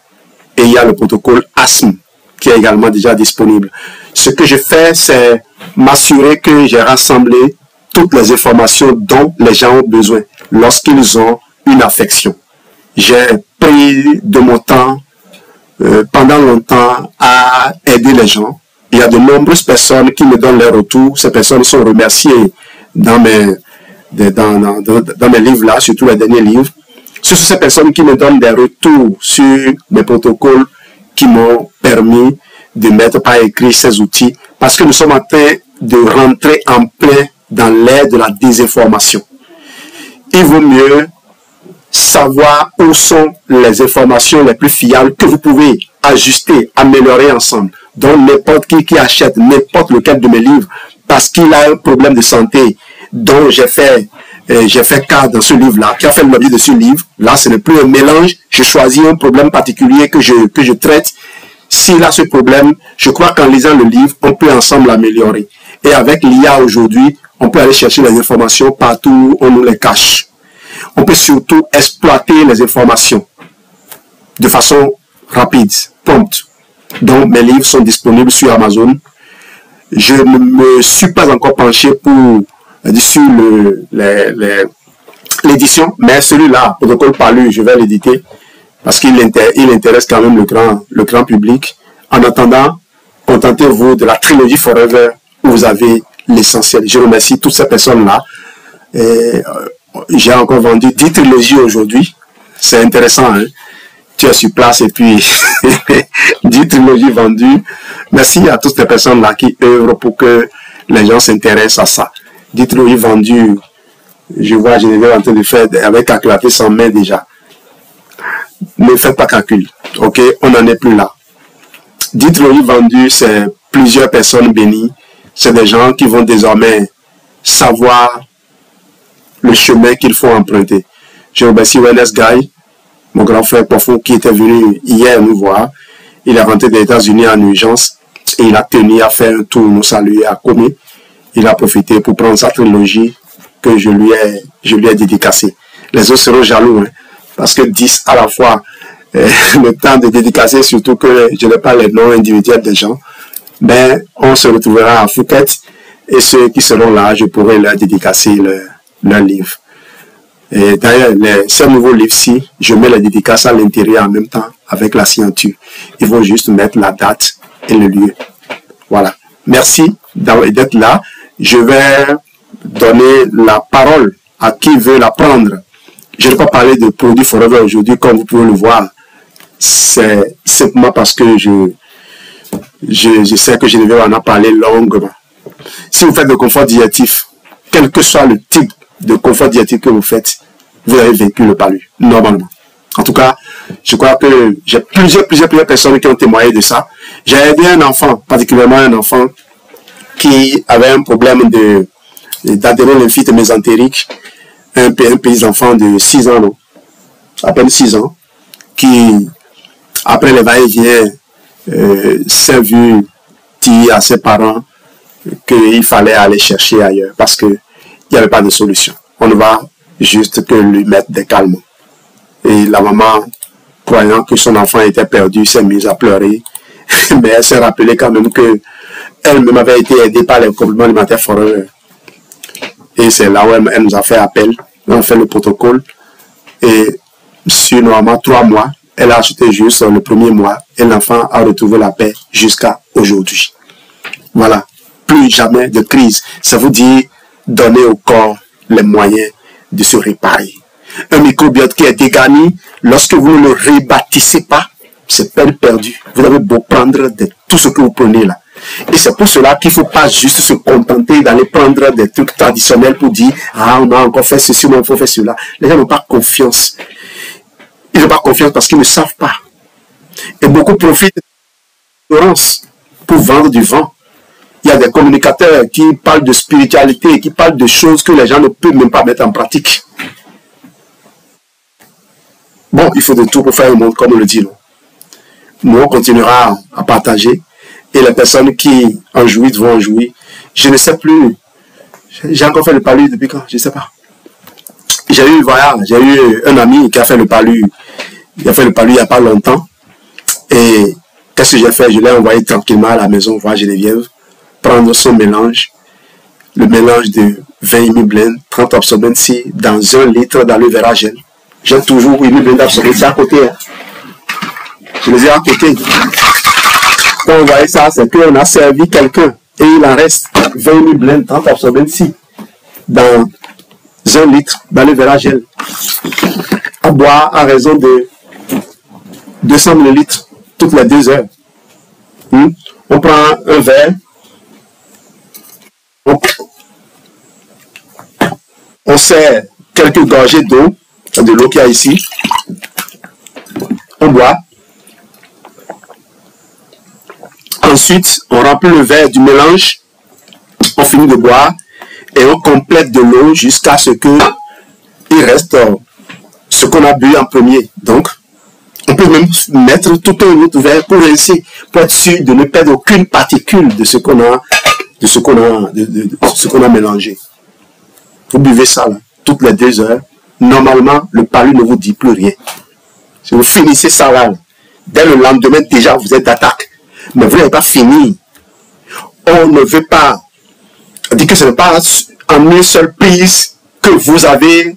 Et il y a le protocole asthme qui est également déjà disponible. Ce que je fais, c'est m'assurer que j'ai rassemblé toutes les informations dont les gens ont besoin lorsqu'ils ont une affection. J'ai pris de mon temps pendant longtemps à aider les gens. Il y a de nombreuses personnes qui me donnent les retours. Ces personnes sont remerciées dans mes livres-là, surtout les derniers livres. Ce sont ces personnes qui me donnent des retours sur mes protocoles qui m'ont permis de mettre par écrit ces outils parce que nous sommes en train de rentrer en plein dans l'ère de la désinformation. Il vaut mieux savoir où sont les informations les plus fiables que vous pouvez ajuster, améliorer ensemble. Donc n'importe qui achète n'importe lequel de mes livres parce qu'il a un problème de santé dont j'ai fait cas dans ce livre-là, qui a fait l'objet de ce livre. Là, ce n'est plus un mélange. Je choisis un problème particulier que je traite. S'il a ce problème, je crois qu'en lisant le livre, on peut ensemble l'améliorer. Et avec l'IA aujourd'hui, on peut aller chercher les informations partout où on nous les cache. On peut surtout exploiter les informations de façon rapide, prompte. Donc, mes livres sont disponibles sur Amazon. Je ne me suis pas encore penché sur l'édition, mais celui-là, Protocole PALU, je vais l'éditer parce qu'il intéresse quand même le grand public. En attendant, contentez-vous de la trilogie Forever où vous avez l'essentiel. Je remercie toutes ces personnes-là. J'ai encore vendu 10 trilogies aujourd'hui. C'est intéressant, hein? Tu es sur place et puis 10 trilogies vendues. Merci à toutes ces personnes-là qui œuvrent pour que les gens s'intéressent à ça. 10 trilogies vendues. Je vois Geneviève en train de faire avec calculatrice sans main déjà. Ne faites pas calcul. Ok, on n'en est plus là. 10 trilogies vendues, c'est plusieurs personnes bénies. C'est des gens qui vont désormais savoir le chemin qu'il faut emprunter. Je remercie Wellness Guy, mon grand frère profond qui était venu hier nous voir. Il est rentré des États-Unis en urgence et il a tenu à faire un tour, nous saluer à Comé. Il a profité pour prendre sa trilogie que je lui ai dédicacée. Les autres seront jaloux, hein, parce que 10 à la fois, le temps de dédicacer, surtout que je n'ai pas les noms individuels des gens, mais on se retrouvera à Phuket et ceux qui seront là, je pourrai leur dédicacer leur livre. Et d'ailleurs, ces nouveaux livres-ci, je mets la dédicace à l'intérieur en même temps avec la signature. Il faut juste mettre la date et le lieu. Voilà. Merci d'être là. Je vais donner la parole à qui veut la prendre. Je ne vais pas parler de produits Forever aujourd'hui, comme vous pouvez le voir. C'est simplement parce que je sais que Geneviève en a parlé longuement. Si vous faites de confort digestif, quel que soit le type de confort digestif que vous faites, vous avez vécu le PALU, normalement. En tout cas, je crois que j'ai plusieurs personnes qui ont témoigné de ça. J'ai aidé un enfant, particulièrement un enfant qui avait un problème d'adénolymphyte mésentérique, un petit enfant de 6 ans, non, à peine 6 ans, qui, après les va-et-vient, s'est vu dire à ses parents qu'il fallait aller chercher ailleurs parce qu'il n'y avait pas de solution. On ne va juste que lui mettre des calmants. Et la maman croyant que son enfant était perdu, s'est mise à pleurer. Mais elle s'est rappelée quand même que elle-même avait été aidée par les compléments alimentaires forains. Et c'est là où elle nous a fait appel. On a fait le protocole. Et sur normalement 3 mois, elle a acheté juste le premier mois. Et l'enfant a retrouvé la paix jusqu'à aujourd'hui. Voilà. Plus jamais de crise. Ça veut dire donner au corps les moyens de se réparer. Un microbiote qui est dégagé, lorsque vous ne le rebâtissez pas, c'est peine perdue. Vous avez beau prendre de tout ce que vous prenez là. Et c'est pour cela qu'il ne faut pas juste se contenter d'aller prendre des trucs traditionnels pour dire « Ah, on a encore fait ceci, on a encore fait cela ». Les gens n'ont pas confiance. Ils n'ont pas confiance parce qu'ils ne savent pas. Et beaucoup profitent de l'ignorance pour vendre du vent. Il y a des communicateurs qui parlent de spiritualité, qui parlent de choses que les gens ne peuvent même pas mettre en pratique. Bon, il faut de tout pour faire le monde, comme on le dit. Nous, on continuera à partager. Et les personnes qui en jouissent vont en jouir. Je ne sais plus. J'ai encore fait le palu depuis quand? Je ne sais pas. J'ai eu un ami qui a fait le palu. Il a fait le palu il n'y a pas longtemps. Et qu'est-ce que j'ai fait? Je l'ai envoyé tranquillement à la maison voir Geneviève prendre son mélange. Le mélange de 20 Imiblend, 30 absorbent C dans 1 litre d'aloe vera gel. J'ai toujours Imiblend absorbent C à côté. Hein. Je les ai à côté. Quand on voyait ça, c'est qu'on a servi quelqu'un et il en reste 20 Imiblend, 30 absorbent C dans 1 litre d'aloe vera gel. À boire à raison de 200 ml toutes les 2 heures. On prend un verre. On sert quelques gorgées d'eau, de l'eau qu'il y a ici. On boit. Ensuite, on remplit le verre du mélange. On finit de boire. Et on complète de l'eau jusqu'à ce que il reste ce qu'on a bu en premier. Donc, on peut même mettre tout un autre verre pour rincer, pour être sûr de ne perdre aucune particule de ce qu'on a mélangé. Vous buvez ça là, toutes les 2 heures. Normalement, le palu ne vous dit plus rien. Si vous finissez ça là, dès le lendemain déjà vous êtes d'attaque. Mais vous n'avez pas fini. On ne veut pas dire que ce n'est pas en une seule prise que vous avez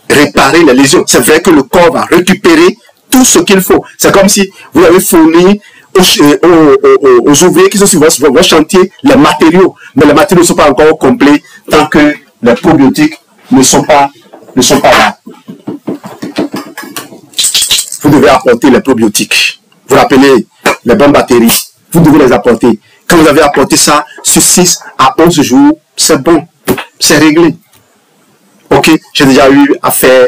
réparé les lésions. C'est vrai que le corps va récupérer tout ce qu'il faut. C'est comme si vous avez fourni aux ouvriers qui sont sur votre chantier les matériaux. Mais les matériaux ne sont pas encore complets tant que les probiotiques ne sont pas là. Vous devez apporter les probiotiques. Vous rappelez les bonnes bactéries. Vous devez les apporter. Quand vous avez apporté ça, sur 6 à 11 jours, c'est bon. C'est réglé. Ok, j'ai déjà eu à faire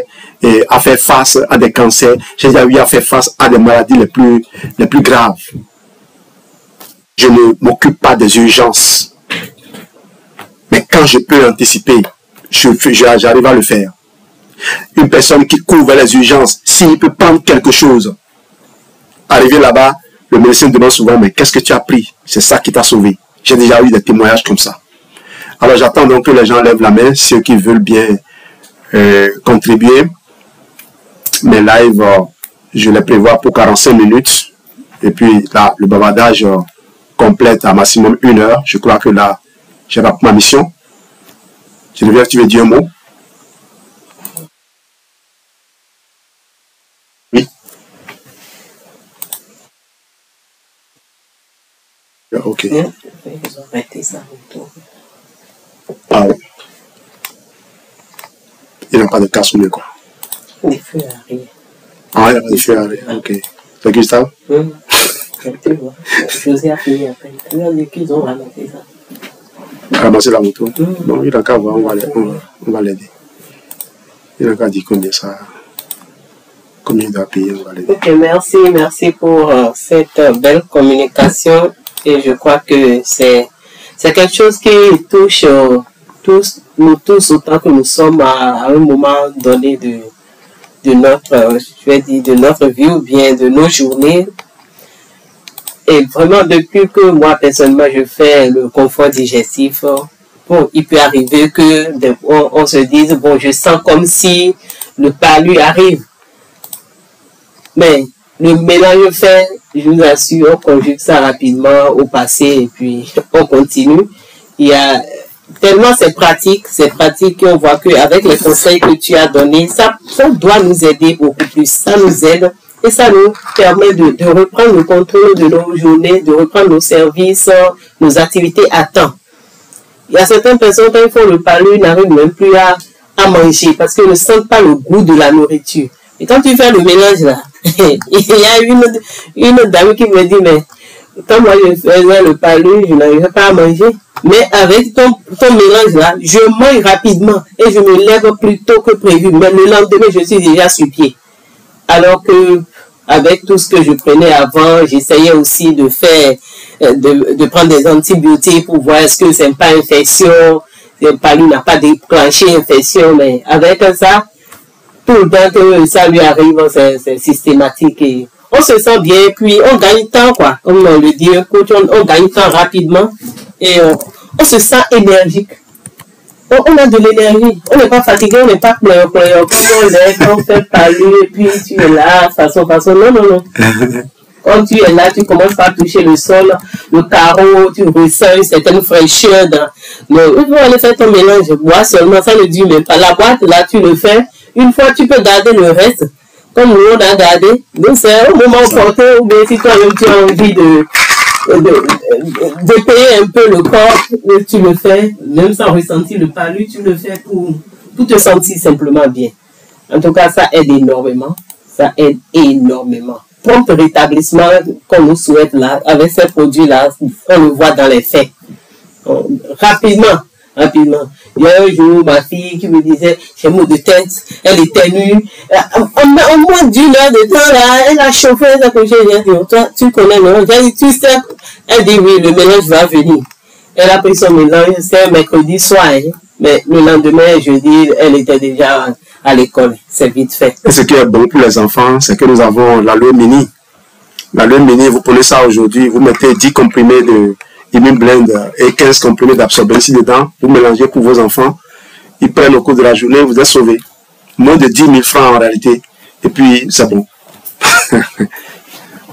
face à des cancers. J'ai déjà eu à faire face à des maladies les plus graves. Je ne m'occupe pas des urgences. Mais quand je peux anticiper, j'arrive à le faire. Une personne qui couvre les urgences, s'il peut prendre quelque chose, arriver là-bas, le médecin demande souvent, mais qu'est-ce que tu as pris? C'est ça qui t'a sauvé. J'ai déjà eu des témoignages comme ça. Alors j'attends donc que les gens lèvent la main, ceux qui veulent bien contribuer. Mes lives, je les prévois pour 45 minutes. Et puis là, le bavardage complète à maximum 1 heure. Je crois que là, j'ai rempli ma mission. Geneviève, tu veux dire un mot? Oui. Ok. Ah oui. Il n'y a pas de cassoulet, quoi. Des feux à rien. Ah, il n'y a pas de feux à rien. Ok. C'est Gustave? José a fini après. Il a dit qu'ils ont ramassé ça. Ramasser la moto? Bon, il a qu'à voir, on va l'aider. Il a qu'à dire combien il doit payer, on va l'aider. Ok, merci pour cette belle communication. Et je crois que c'est quelque chose qui touche nous tous autant que nous sommes à un moment donné de notre vie ou bien de nos journées. Et vraiment, depuis que moi, personnellement, je fais le confort digestif, bon, il peut arriver que on se dise, bon, je sens comme si le palu arrive. Mais le mélange fait, je vous assure, on conjugue ça rapidement au passé et puis on continue. Il y a tellement ces pratiques qu'on voit qu'avec les conseils que tu as donnés, ça doit nous aider beaucoup plus. Ça nous aide et ça nous permet de reprendre le contrôle de nos journées, de reprendre nos services, nos activités à temps. Il y a certaines personnes, quand ils font le palu, n'arrivent même plus à manger parce qu'ils ne sentent pas le goût de la nourriture. Et quand tu fais le mélange là, il y a une dame qui me dit, mais quand moi je faisais le palu, je n'arrivais pas à manger. Mais avec ton mélange là, je mange rapidement et je me lève plus tôt que prévu. Mais le lendemain, je suis déjà sur pied. Alors que avec tout ce que je prenais avant, j'essayais aussi de faire, de prendre des antibiotiques pour voir est-ce que c'est pas infection. Le palu n'a pas déclenché infection, mais avec ça, tout le temps que ça lui arrive, c'est systématique et on se sent bien, puis on gagne temps, quoi. Comme on le dit, on gagne temps rapidement et on se sent énergique. On a de l'énergie, on n'est pas fatigué, on n'est pas pleurer. Quand on fait palu et puis tu es là, façon, non. Quand tu es là, tu commences par toucher le sol, le carreau, tu ressens une certaine fraîcheur. Mais il faut aller faire ton mélange, bois seulement, ça ne dure même pas. La boîte, là, tu le fais. Une fois, tu peux garder le reste, comme nous, on a gardé. Donc, c'est au moment opportun, ou bien si toi-même tu as envie de payer un peu le corps, tu le fais, même sans ressentir le palu, tu le fais pour te sentir simplement bien. En tout cas, ça aide énormément. Ça aide énormément. Prompt rétablissement qu'on nous souhaite là, avec ces produits-là, on le voit dans les faits. Rapidement. Il y a un jour, ma fille qui me disait, j'ai maux de tête, elle était nue. En moins d'une heure de temps, là, elle a chauffé, elle a couché. J'ai dit, toi, tu connais, non? J'ai dit, tu sais. Elle dit, oui, le mélange va venir. Elle a pris son mélange, c'était mercredi soir. Hein? Mais le lendemain, jeudi, elle était déjà à l'école. C'est vite fait. Et ce qui est bon pour les enfants, c'est que nous avons l'aloe mini. L'aloe mini, vous prenez ça aujourd'hui, vous mettez 10 comprimés de Immune Blend et 15 comprimés d'absorbance dedans, vous mélangez pour vos enfants, ils prennent au cours de la journée, vous êtes sauvés. Moins de 10 000 francs en réalité, et puis c'est bon.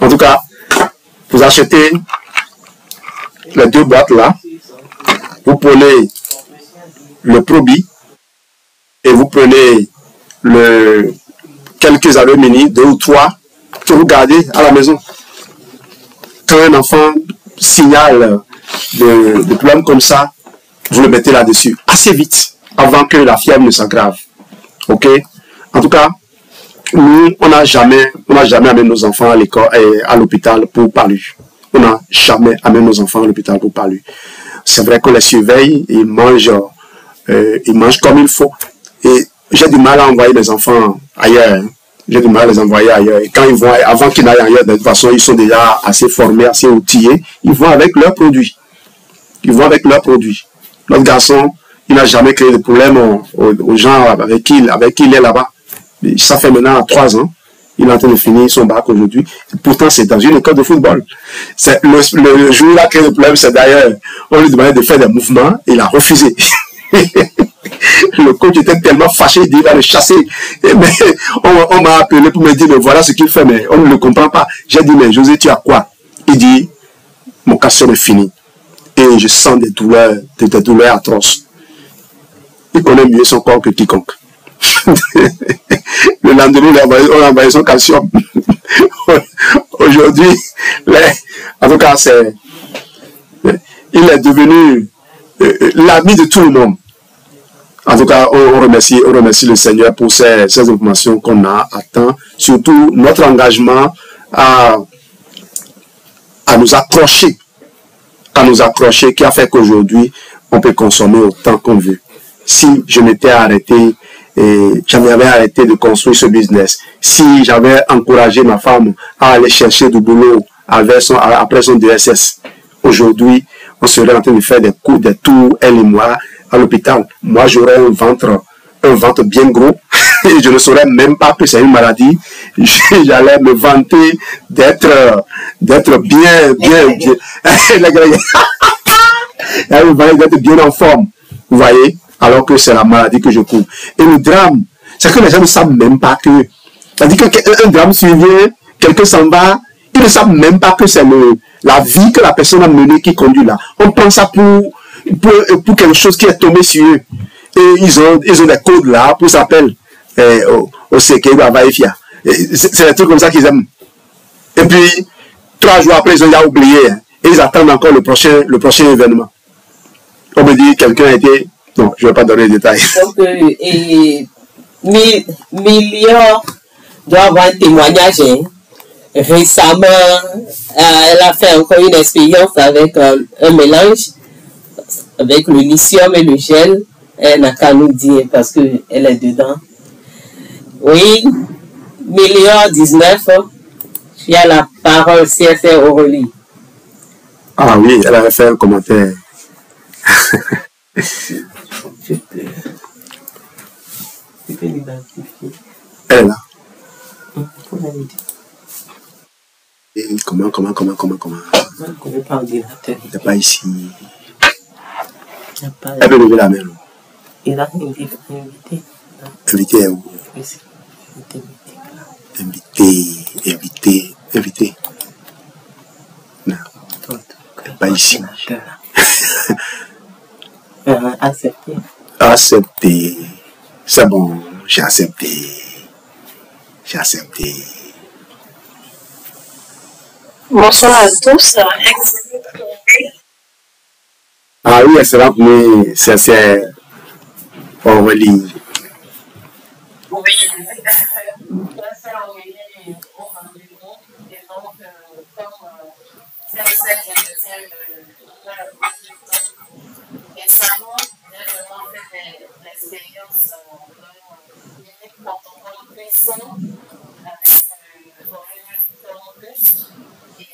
En tout cas, vous achetez les 2 boîtes là, vous prenez le Probi et vous prenez quelques aloe mini, 2 ou 3, que vous gardez à la maison. Quand un enfant signale de problèmes comme ça, vous le mettez là-dessus assez vite avant que la fièvre ne s'aggrave. Ok? En tout cas, nous, on n'a jamais amené nos enfants à l'école et à l'hôpital pour palu. On n'a jamais amené nos enfants à l'hôpital pour palu. C'est vrai qu'on les surveille, ils mangent comme il faut. Et j'ai du mal à envoyer les enfants ailleurs. J'ai du mal à les envoyer ailleurs. Et quand ils vont, avant qu'ils n'aillent ailleurs, de toute façon, ils sont déjà assez formés, assez outillés. Ils vont avec leurs produits. Notre garçon, il n'a jamais créé de problème aux gens avec qui il est là-bas. Ça fait maintenant 3 ans. Il est en train de finir son bac aujourd'hui. Pourtant, c'est dans une école de football. Le jour où il a créé le problème, c'est d'ailleurs, on lui demandait de faire des mouvements, il a refusé. Le coach était tellement fâché, il dit, il va le chasser. Mais on m'a appelé pour me dire, mais voilà ce qu'il fait, mais on ne le comprend pas. J'ai dit, mais José, tu as quoi? Il dit, mon casson est fini. Et je sens des douleurs atroces. Il connaît mieux son corps que quiconque. Le lendemain, on a envoyé son calcium. Aujourd'hui, en tout cas, il est devenu l'ami de tout le monde. En tout cas, on remercie le Seigneur pour ces informations qu'on a à temps. Surtout notre engagement à nous accrocher. Qui a fait qu'aujourd'hui, on peut consommer autant qu'on veut. Si je m'étais arrêté, j'avais arrêté de construire ce business, si j'avais encouragé ma femme à aller chercher du boulot après son DSS, aujourd'hui, on serait en train de faire des tours, elle et moi, à l'hôpital. Moi, j'aurais un ventre bien gros et je ne saurais même pas que c'est une maladie. J'allais me vanter d'être bien d'être bien en forme, vous voyez, alors que c'est la maladie que je couvre. Et le drame, c'est que les gens ne savent même pas que, c'est-à-dire qu'un drame survient quelqu'un s'en va, ils ne savent même pas que c'est la vie que la personne a menée qui conduit là. On prend ça pour quelque chose qui est tombé sur eux. Et ils ont des codes là pour s'appeler au CK, à Vaifia. C'est des trucs comme ça qu'ils aiment. Et puis, 3 jours après, ils ont déjà oublié. Hein, et ils attendent encore le prochain événement. On me dit quelqu'un a été... Non, je ne vais pas donner les détails. Donc, Million doit avoir un témoignage. Hein. Récemment, elle a fait encore une expérience avec un mélange avec le lithium et le gel. Elle n'a qu'à nous dire parce qu'elle est dedans. Oui, Million 19, tu as la parole, CFR Aurélie. Ah oui, elle avait fait un commentaire. Tu peux l'identifier. Elle est là. Pour la vidéo. Et comment? On ne connaît pas ordinateur. Elle n'est pas ici. Elle peut lever la main. Il a invité. Invité est où? Invité. Non. Elle n'est pas ici. Accepté. C'est bon, j'ai accepté. Bonsoir à tous. Ah oui, excellent, mais c'est Aurélie. Oui, récemment, j'ai vraiment fait l'expérience d'un protocole puissant avec le plus et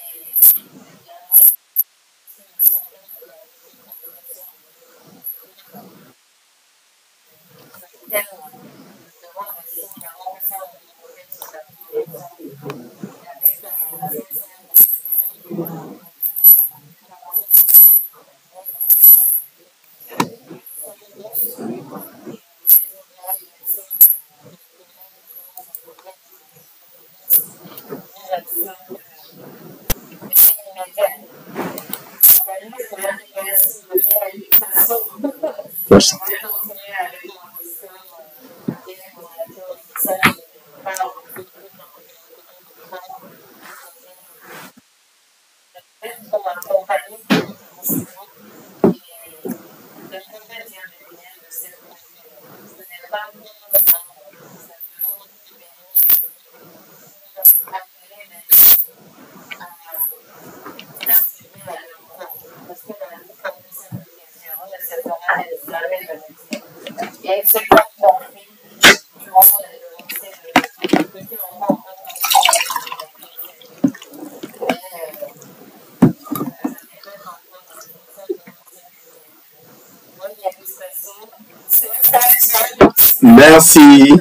Merci.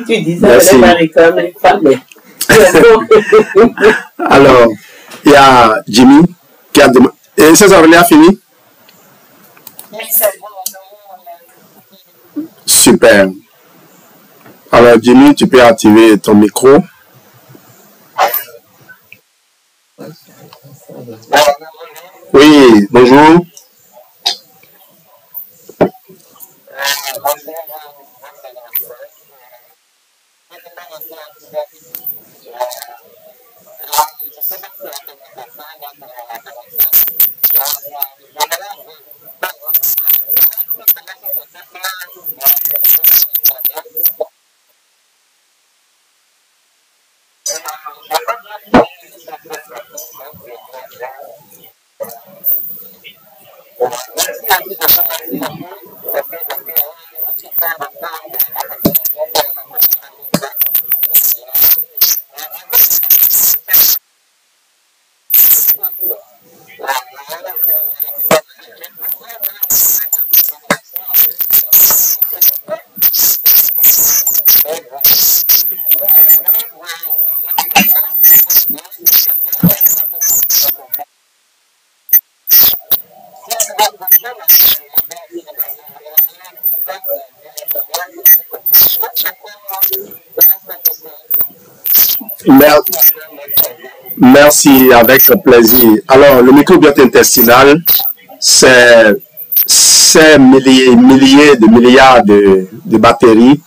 Tu disais que les réclamer les femmes. Alors, il y a Jimmy qui a demandé. Et César, il a fini? Oui, c'est bon. Super. Alors, Jimmy, tu peux activer ton micro. Oui, bonjour. Merci, avec plaisir. Alors, le microbiote intestinal, c'est ces milliers de milliards de bactéries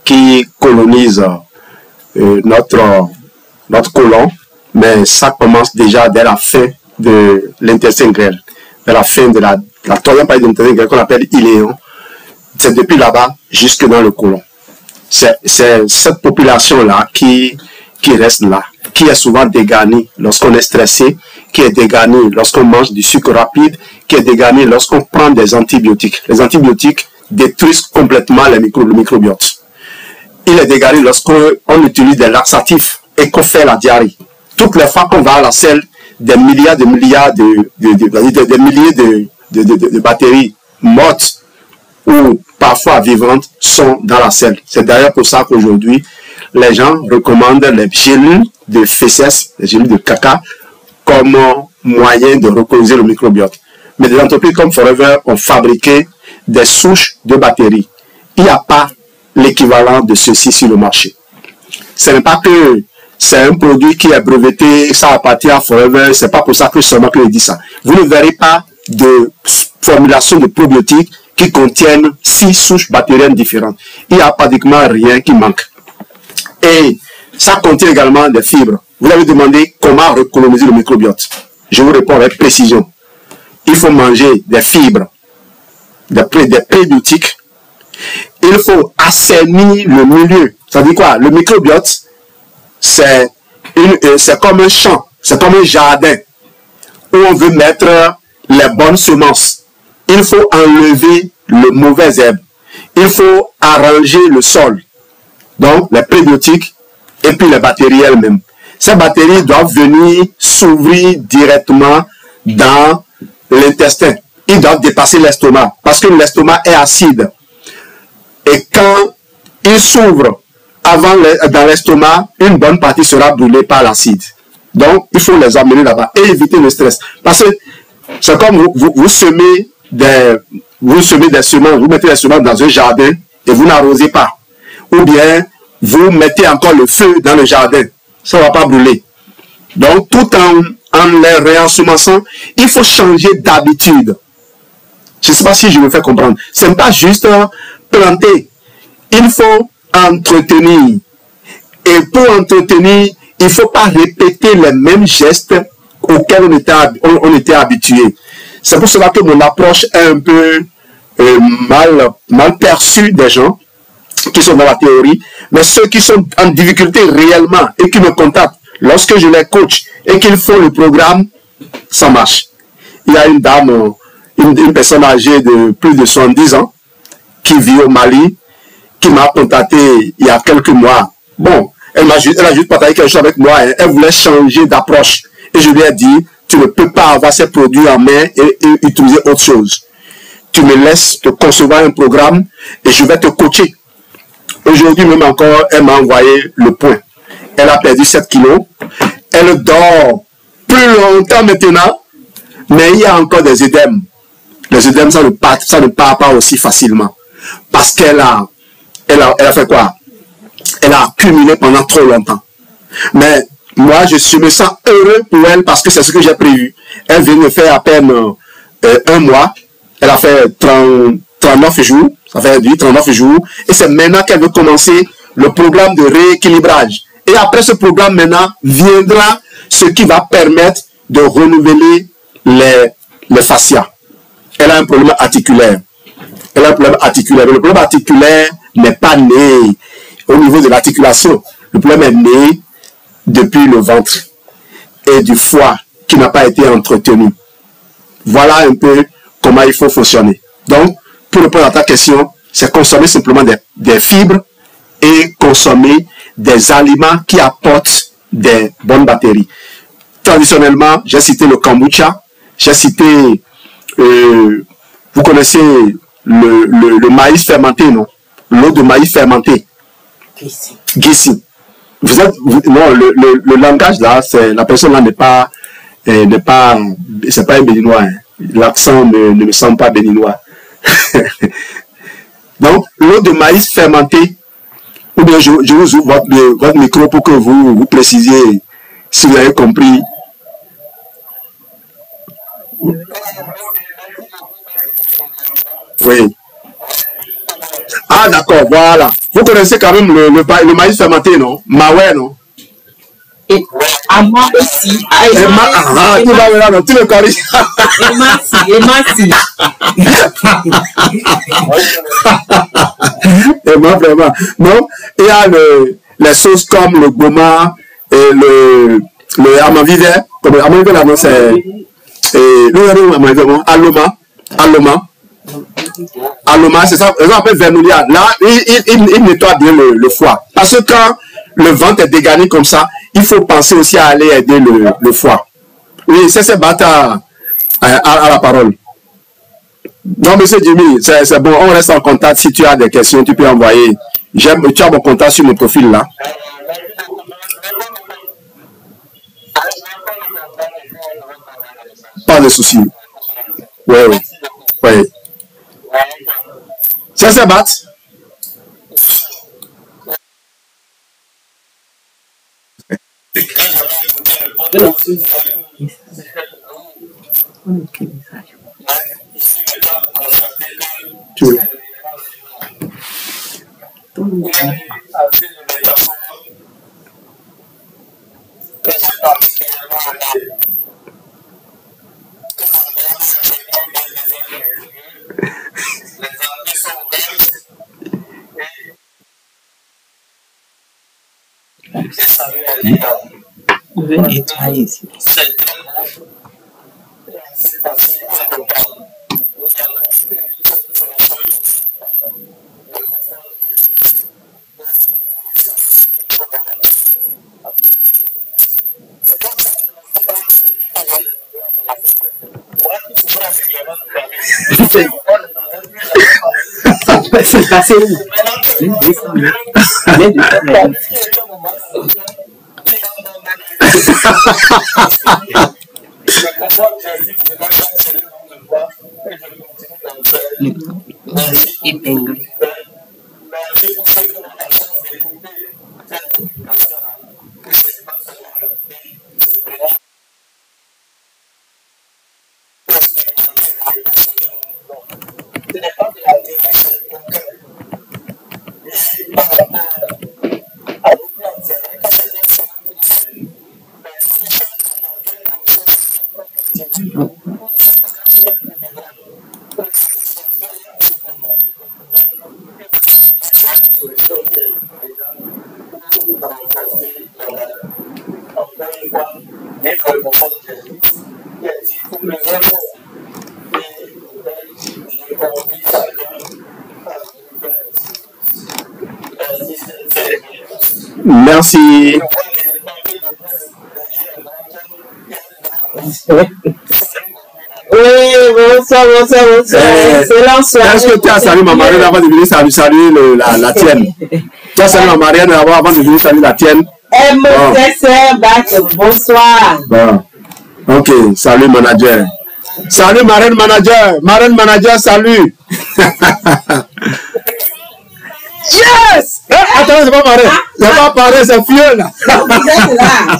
qui colonisent notre côlon, mais ça commence déjà dès la fin de l'intestin grêle, dès la fin de la troisième partie de l'intestin grêle qu'on appelle iléon. C'est depuis là-bas jusque dans le côlon. C'est cette population-là qui reste là, qui est souvent dégarnie lorsqu'on est stressé, qui est dégarnie lorsqu'on mange du sucre rapide, qui est dégarnie lorsqu'on prend des antibiotiques. Les antibiotiques détruisent complètement le microbiote. Il est dégarni lorsqu'on utilise des laxatifs et qu'on fait la diarrhée. Toutes les fois qu'on va à la selle, des milliers de bactéries mortes ou parfois vivantes sont dans la selle. C'est d'ailleurs pour ça qu'aujourd'hui, les gens recommandent les gélules de fesses, les gélules de caca, comme moyen de recoloniser le microbiote. Mais des entreprises comme Forever ont fabriqué des souches de bactéries. Il n'y a pas l'équivalent de ceci sur le marché. Ce n'est pas que c'est un produit qui est breveté, ça appartient à Forever, c'est pas pour ça que seulement que je dis ça. Vous ne verrez pas de formulation de probiotiques qui contiennent 6 souches bactériennes différentes. Il n'y a pratiquement rien qui manque. Et ça contient également des fibres. Vous avez demandé comment recoloniser le microbiote. Je vous réponds avec précision. Il faut manger des fibres, des prébiotiques. Il faut assainir le milieu. Ça dit quoi? Le microbiote, c'est comme un champ, c'est comme un jardin où on veut mettre les bonnes semences. Il faut enlever le mauvais herbe. Il faut arranger le sol. Donc, les prébiotiques et puis les bactéries elles-mêmes. Ces bactéries doivent venir s'ouvrir directement dans l'intestin. Ils doivent dépasser l'estomac parce que l'estomac est acide. Et quand ils s'ouvrent dans l'estomac, une bonne partie sera brûlée par l'acide. Donc, il faut les amener là-bas et éviter le stress. Parce que c'est comme vous semez des semences, vous mettez les semences dans un jardin et vous n'arrosez pas. Ou bien, vous mettez encore le feu dans le jardin. Ça ne va pas brûler. Donc, tout en les réensemençant, il faut changer d'habitude. Je ne sais pas si je me fais comprendre. Ce n'est pas juste planter. Il faut entretenir. Et pour entretenir, il ne faut pas répéter les mêmes gestes auxquels on était habitué. C'est pour cela que mon approche est un peu mal perçue des gens qui sont dans la théorie, mais ceux qui sont en difficulté réellement et qui me contactent, lorsque je les coach et qu'ils font le programme, ça marche. Il y a une dame, une personne âgée de plus de 70 ans qui vit au Mali, qui m'a contacté il y a quelques mois. Bon, elle a juste partagé quelque chose avec moi. Elle voulait changer d'approche. Et je lui ai dit, tu ne peux pas avoir ces produits en main et utiliser autre chose. Tu me laisses te concevoir un programme et je vais te coacher. Aujourd'hui même encore, elle m'a envoyé le point. Elle a perdu 7 kilos. Elle dort plus longtemps maintenant, mais il y a encore des œdèmes. Les œdèmes, ça ne part pas aussi facilement. Parce qu'elle a fait quoi? Elle a accumulé pendant trop longtemps. Mais moi, je me sens heureux pour elle parce que c'est ce que j'ai prévu. Elle vient de faire à peine un mois. Elle a fait 39 jours. Ça fait 39 jours. Et c'est maintenant qu'elle veut commencer le programme de rééquilibrage. Et après ce programme, maintenant, viendra ce qui va permettre de renouveler les fascias. Elle a un problème articulaire. Elle a un problème articulaire. Le problème articulaire n'est pas né au niveau de l'articulation. Le problème est né depuis le ventre et du foie qui n'a pas été entretenu. Voilà un peu comment il faut fonctionner. Donc, pour répondre à ta question, c'est consommer simplement des fibres et consommer des aliments qui apportent des bonnes bactéries. Traditionnellement, j'ai cité le kombucha, j'ai cité, vous connaissez le maïs fermenté, non? L'eau de maïs fermenté. Gissi. Non, le langage là, la personne là c'est pas un béninois. Hein. L'accent ne me semble pas béninois. Donc, l'eau de maïs fermenté Ou bien je vous ouvre votre micro pour que vous précisiez si vous avez compris. Oui. Ah, d'accord, voilà. Vous connaissez quand même le maïs fermenté, non? Maoué, non? Et à moi aussi. Tu vas là, non? Tu le connais. Et moi, vraiment. Non, il y a les sauces comme le goma et le amavivé. Comme le amavivé, là, non, c'est. Aloma, c'est ça, on appelle vernoulia. Là, il nettoie bien le foie. Parce que quand le ventre est dégarni comme ça, il faut penser aussi à aller aider le foie. Oui, c'est battre à la parole. Non, monsieur Jimmy, c'est bon, on reste en contact. Si tu as des questions, tu peux envoyer. Tu as mon contact sur mon profil là. Pas de souci. Oui, oui. Oui. C'est bat. Je vais nettoyer ici. C'est passé où? Merci. Oui, bonsoir. Excellent soir. Est-ce que tu as salué ma marraine avant de venir saluer la tienne? Tu as salué ma marraine avant de venir saluer la tienne? Bonsoir. Bon. Ok, salut manager. Salut marraine manager. Marraine manager, salut. Yes! Attends, c'est pas pareil. C'est pas pareil, c'est fieux là.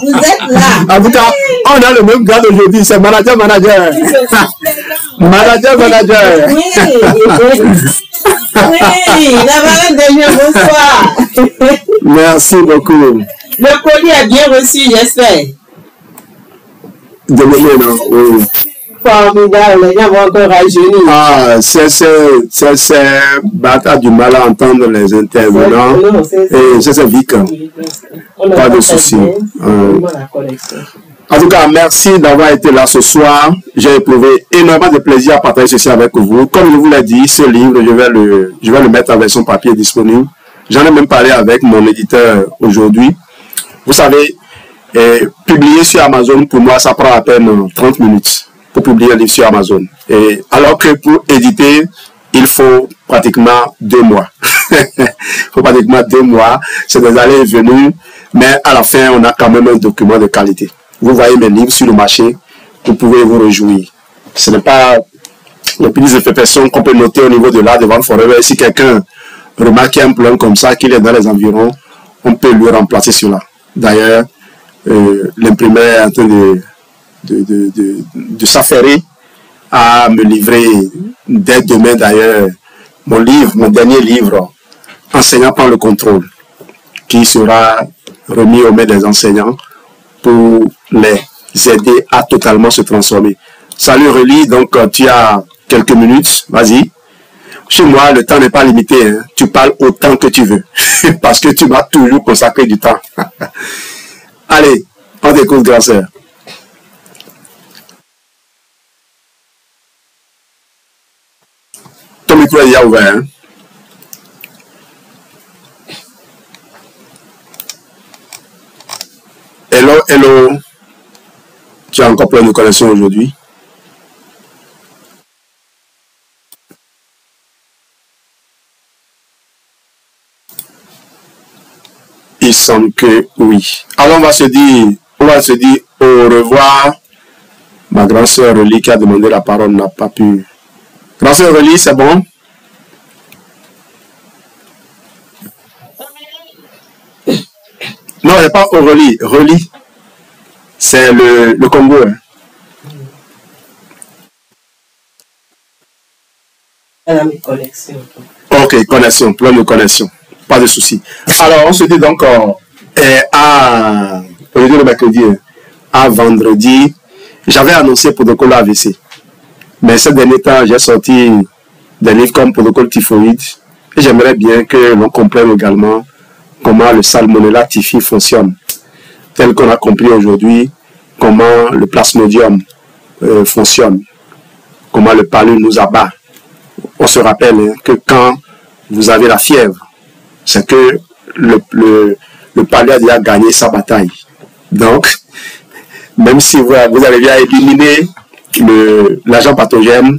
Vous êtes là. En tout cas, on a le même grade aujourd'hui. C'est manager. Manager. Oui, la marraine de bonsoir. Merci beaucoup. Le colis est bien reçu, j'espère. Non, oui. Formidable, les gens vont encore rajeunir. Ah, c'est Bata du mal à entendre les intervenants. Et c'est Vic. Pas de souci. En tout cas, merci d'avoir été là ce soir. J'ai éprouvé énormément de plaisir à partager ceci avec vous. Comme je vous l'ai dit, ce livre, je vais le mettre en version papier disponible. J'en ai même parlé avec mon éditeur aujourd'hui. Vous savez, publier sur Amazon, pour moi, ça prend à peine 30 minutes pour publier un livre sur Amazon. Et alors que pour éditer, il faut pratiquement 2 mois. Il faut pratiquement 2 mois. C'est des allées et venues. Mais à la fin, on a quand même un document de qualité. Vous voyez mes livres sur le marché, vous pouvez vous réjouir. Ce n'est pas les petites imperfections qu'on peut noter au niveau de l'art de vente forever. Si quelqu'un remarque qu'il y a un problème comme ça, qu'il est dans les environs, on peut lui remplacer cela. D'ailleurs, l'imprimeur est en train de s'affairer à me livrer dès demain d'ailleurs mon dernier livre, Enseignant par le contrôle, qui sera remis aux mains des enseignants pour les aider à totalement se transformer. Salut Relly, donc tu as quelques minutes, vas-y. Chez moi, le temps n'est pas limité, hein. Tu parles autant que tu veux, parce que tu m'as toujours consacré du temps. Allez, on t'écoute, grand sœur. Ton micro est déjà ouvert, hein? Hello, hello. Tu as encore plein de connexions aujourd'hui? Il semble que oui. Alors on va se dire au revoir. Ma grande sœur Relly qui a demandé la parole n'a pas pu. Grande sœur Relly, c'est bon? Non, il n'y a pas Aurélie. Relly. C'est le Congo. Hein. Ok, connexion, plein de connexion. Pas de souci. Alors, on se dit donc aujourd'hui le mercredi, à vendredi, j'avais annoncé protocole AVC. Mais ces derniers temps, j'ai sorti des livres comme protocole typhoïde. Et j'aimerais bien que l'on comprenne également comment le Salmonella typhi fonctionne. Tel qu'on a compris aujourd'hui, comment le plasmodium fonctionne, comment le palu nous abat. On se rappelle hein, que quand vous avez la fièvre, c'est que le palu a déjà gagné sa bataille. Donc, même si vous avez bien éliminé l'agent pathogène,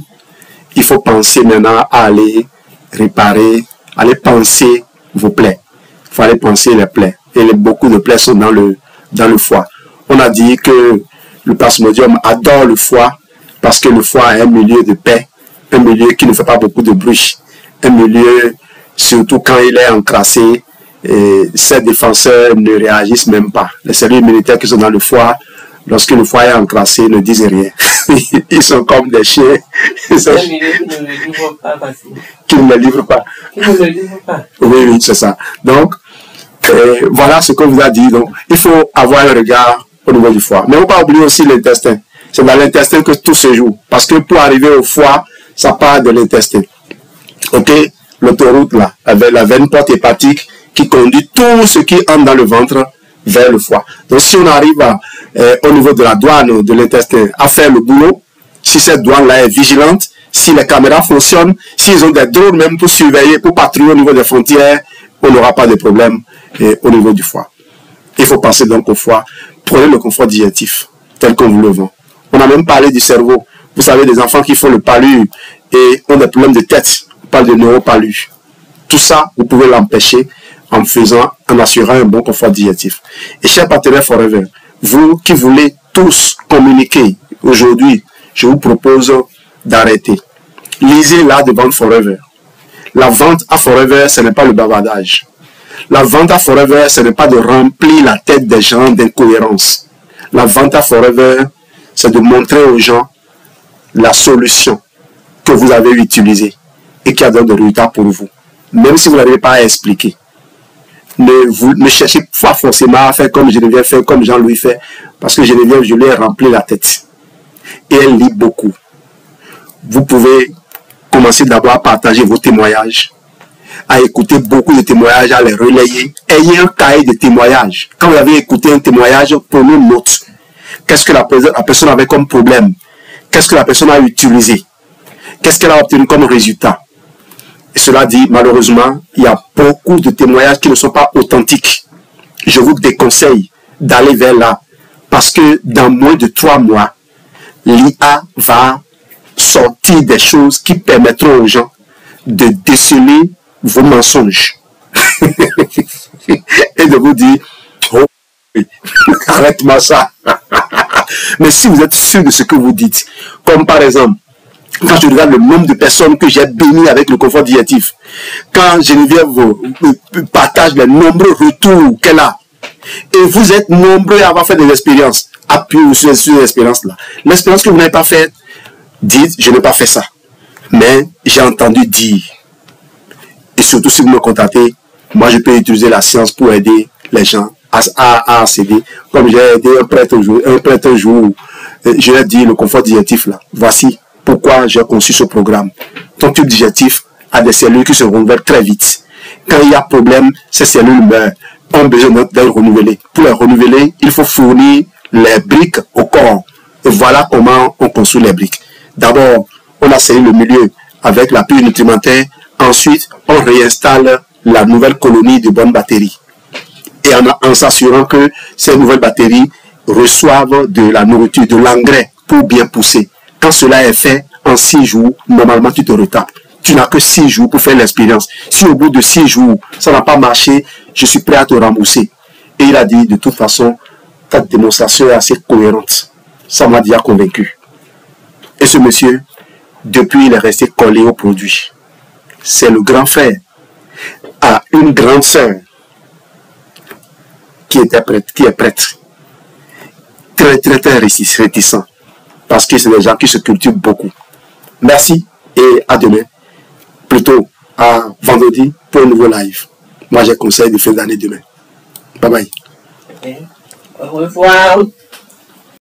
il faut penser maintenant à aller réparer, aller penser vos plaies. Il faut aller penser les plaies. Et beaucoup de plaies sont dans le foie. On a dit que le plasmodium adore le foie parce que le foie est un milieu de paix, un milieu qui ne fait pas beaucoup de bruit, un milieu, surtout quand il est encrassé, et ses défenseurs ne réagissent même pas. Les cellules immunitaires qui sont dans le foie, lorsque le foie est encrassé, ne disent rien. Ils sont comme des chiens. Qui ne le livrent pas. Qui ne le livrent pas. Oui, oui, c'est ça. Donc, voilà ce qu'on vous a dit. Donc, il faut avoir un regard au niveau du foie. Mais on ne faut pas oublier aussi l'intestin. C'est dans l'intestin que tout se joue. Parce que pour arriver au foie, ça part de l'intestin. Ok? L'autoroute là, avec la veine porte hépatique qui conduit tout ce qui entre dans le ventre vers le foie. Donc si on arrive au niveau de la douane de l'intestin à faire le boulot, si cette douane-là est vigilante, si les caméras fonctionnent, s'ils ont des drones même pour surveiller, pour patrouiller au niveau des frontières, on n'aura pas de problème au niveau du foie. Il faut penser donc au foie. Prenez le confort digestif, tel qu'on vous le vend. On a même parlé du cerveau. Vous savez, des enfants qui font le palu et ont des problèmes de tête. On parle de neuropalu. Tout ça, vous pouvez l'empêcher en assurant un bon confort digestif. Et chers partenaires Forever, vous qui voulez tous communiquer aujourd'hui, je vous propose d'arrêter. Lisez là de vente Forever. La vente à Forever, ce n'est pas le bavardage. La vente à Forever, ce n'est pas de remplir la tête des gens d'incohérence. La vente à Forever, c'est de montrer aux gens la solution que vous avez utilisée et qui a donné des résultats pour vous. Même si vous n'arrivez pas à expliquer. Ne cherchez pas forcément à faire comme Geneviève fait, comme Jean-Louis fait, parce que Geneviève, je lui ai rempli la tête. Et elle lit beaucoup. Vous pouvez commencer d'abord à partager vos témoignages, à écouter beaucoup de témoignages, à les relayer. Ayez un cahier de témoignages. Quand vous avez écouté un témoignage, prenez note. Qu'est-ce que la personne avait comme problème? Qu'est-ce que la personne a utilisé? Qu'est-ce qu'elle a obtenu comme résultat? Et cela dit, malheureusement, il y a beaucoup de témoignages qui ne sont pas authentiques. Je vous déconseille d'aller vers là. Parce que dans moins de 3 mois, l'IA va sortir des choses qui permettront aux gens de déceler vos mensonges. Et de vous dire, oh, arrête-moi ça. Mais si vous êtes sûr de ce que vous dites, comme par exemple, Quand je regarde le nombre de personnes que j'ai bénies avec le confort digestif, quand Geneviève partage les nombreux retours qu'elle a, et vous êtes nombreux à avoir fait des expériences, appuyez-vous sur ces expériences-là. L'expérience que vous n'avez pas faite, dites, je n'ai pas fait ça. Mais j'ai entendu dire, et surtout si vous me contactez, moi je peux utiliser la science pour aider les gens à accéder. Comme j'ai aidé un prêtre un jour, je lui ai dit le confort digestif là. Voici pourquoi j'ai conçu ce programme. Ton tube digestif a des cellules qui se renouvellent très vite. Quand il y a problème, ces cellules ont besoin d'être renouvelées. Pour les renouveler, il faut fournir les briques au corps. Et voilà comment on construit les briques. D'abord, on a scellé le milieu avec l'appui nutrimentaire. Ensuite, on réinstalle la nouvelle colonie de bonnes batteries. Et en s'assurant que ces nouvelles batteries reçoivent de la nourriture, de l'engrais pour bien pousser. Quand cela est fait, en 6 jours, normalement tu te retapes. Tu n'as que 6 jours pour faire l'expérience. Si au bout de 6 jours, ça n'a pas marché, je suis prêt à te rembourser. Et il a dit, de toute façon, ta démonstration est assez cohérente. Ça m'a déjà convaincu. Et ce monsieur, depuis, il est resté collé au produit. C'est le grand frère à une grande sœur qui est prêtre. Très réticent. Parce que c'est des gens qui se cultivent beaucoup. Merci et à demain. Plutôt à vendredi pour un nouveau live. Moi, j'ai conseillé de faire l'année demain. Bye bye. Au revoir.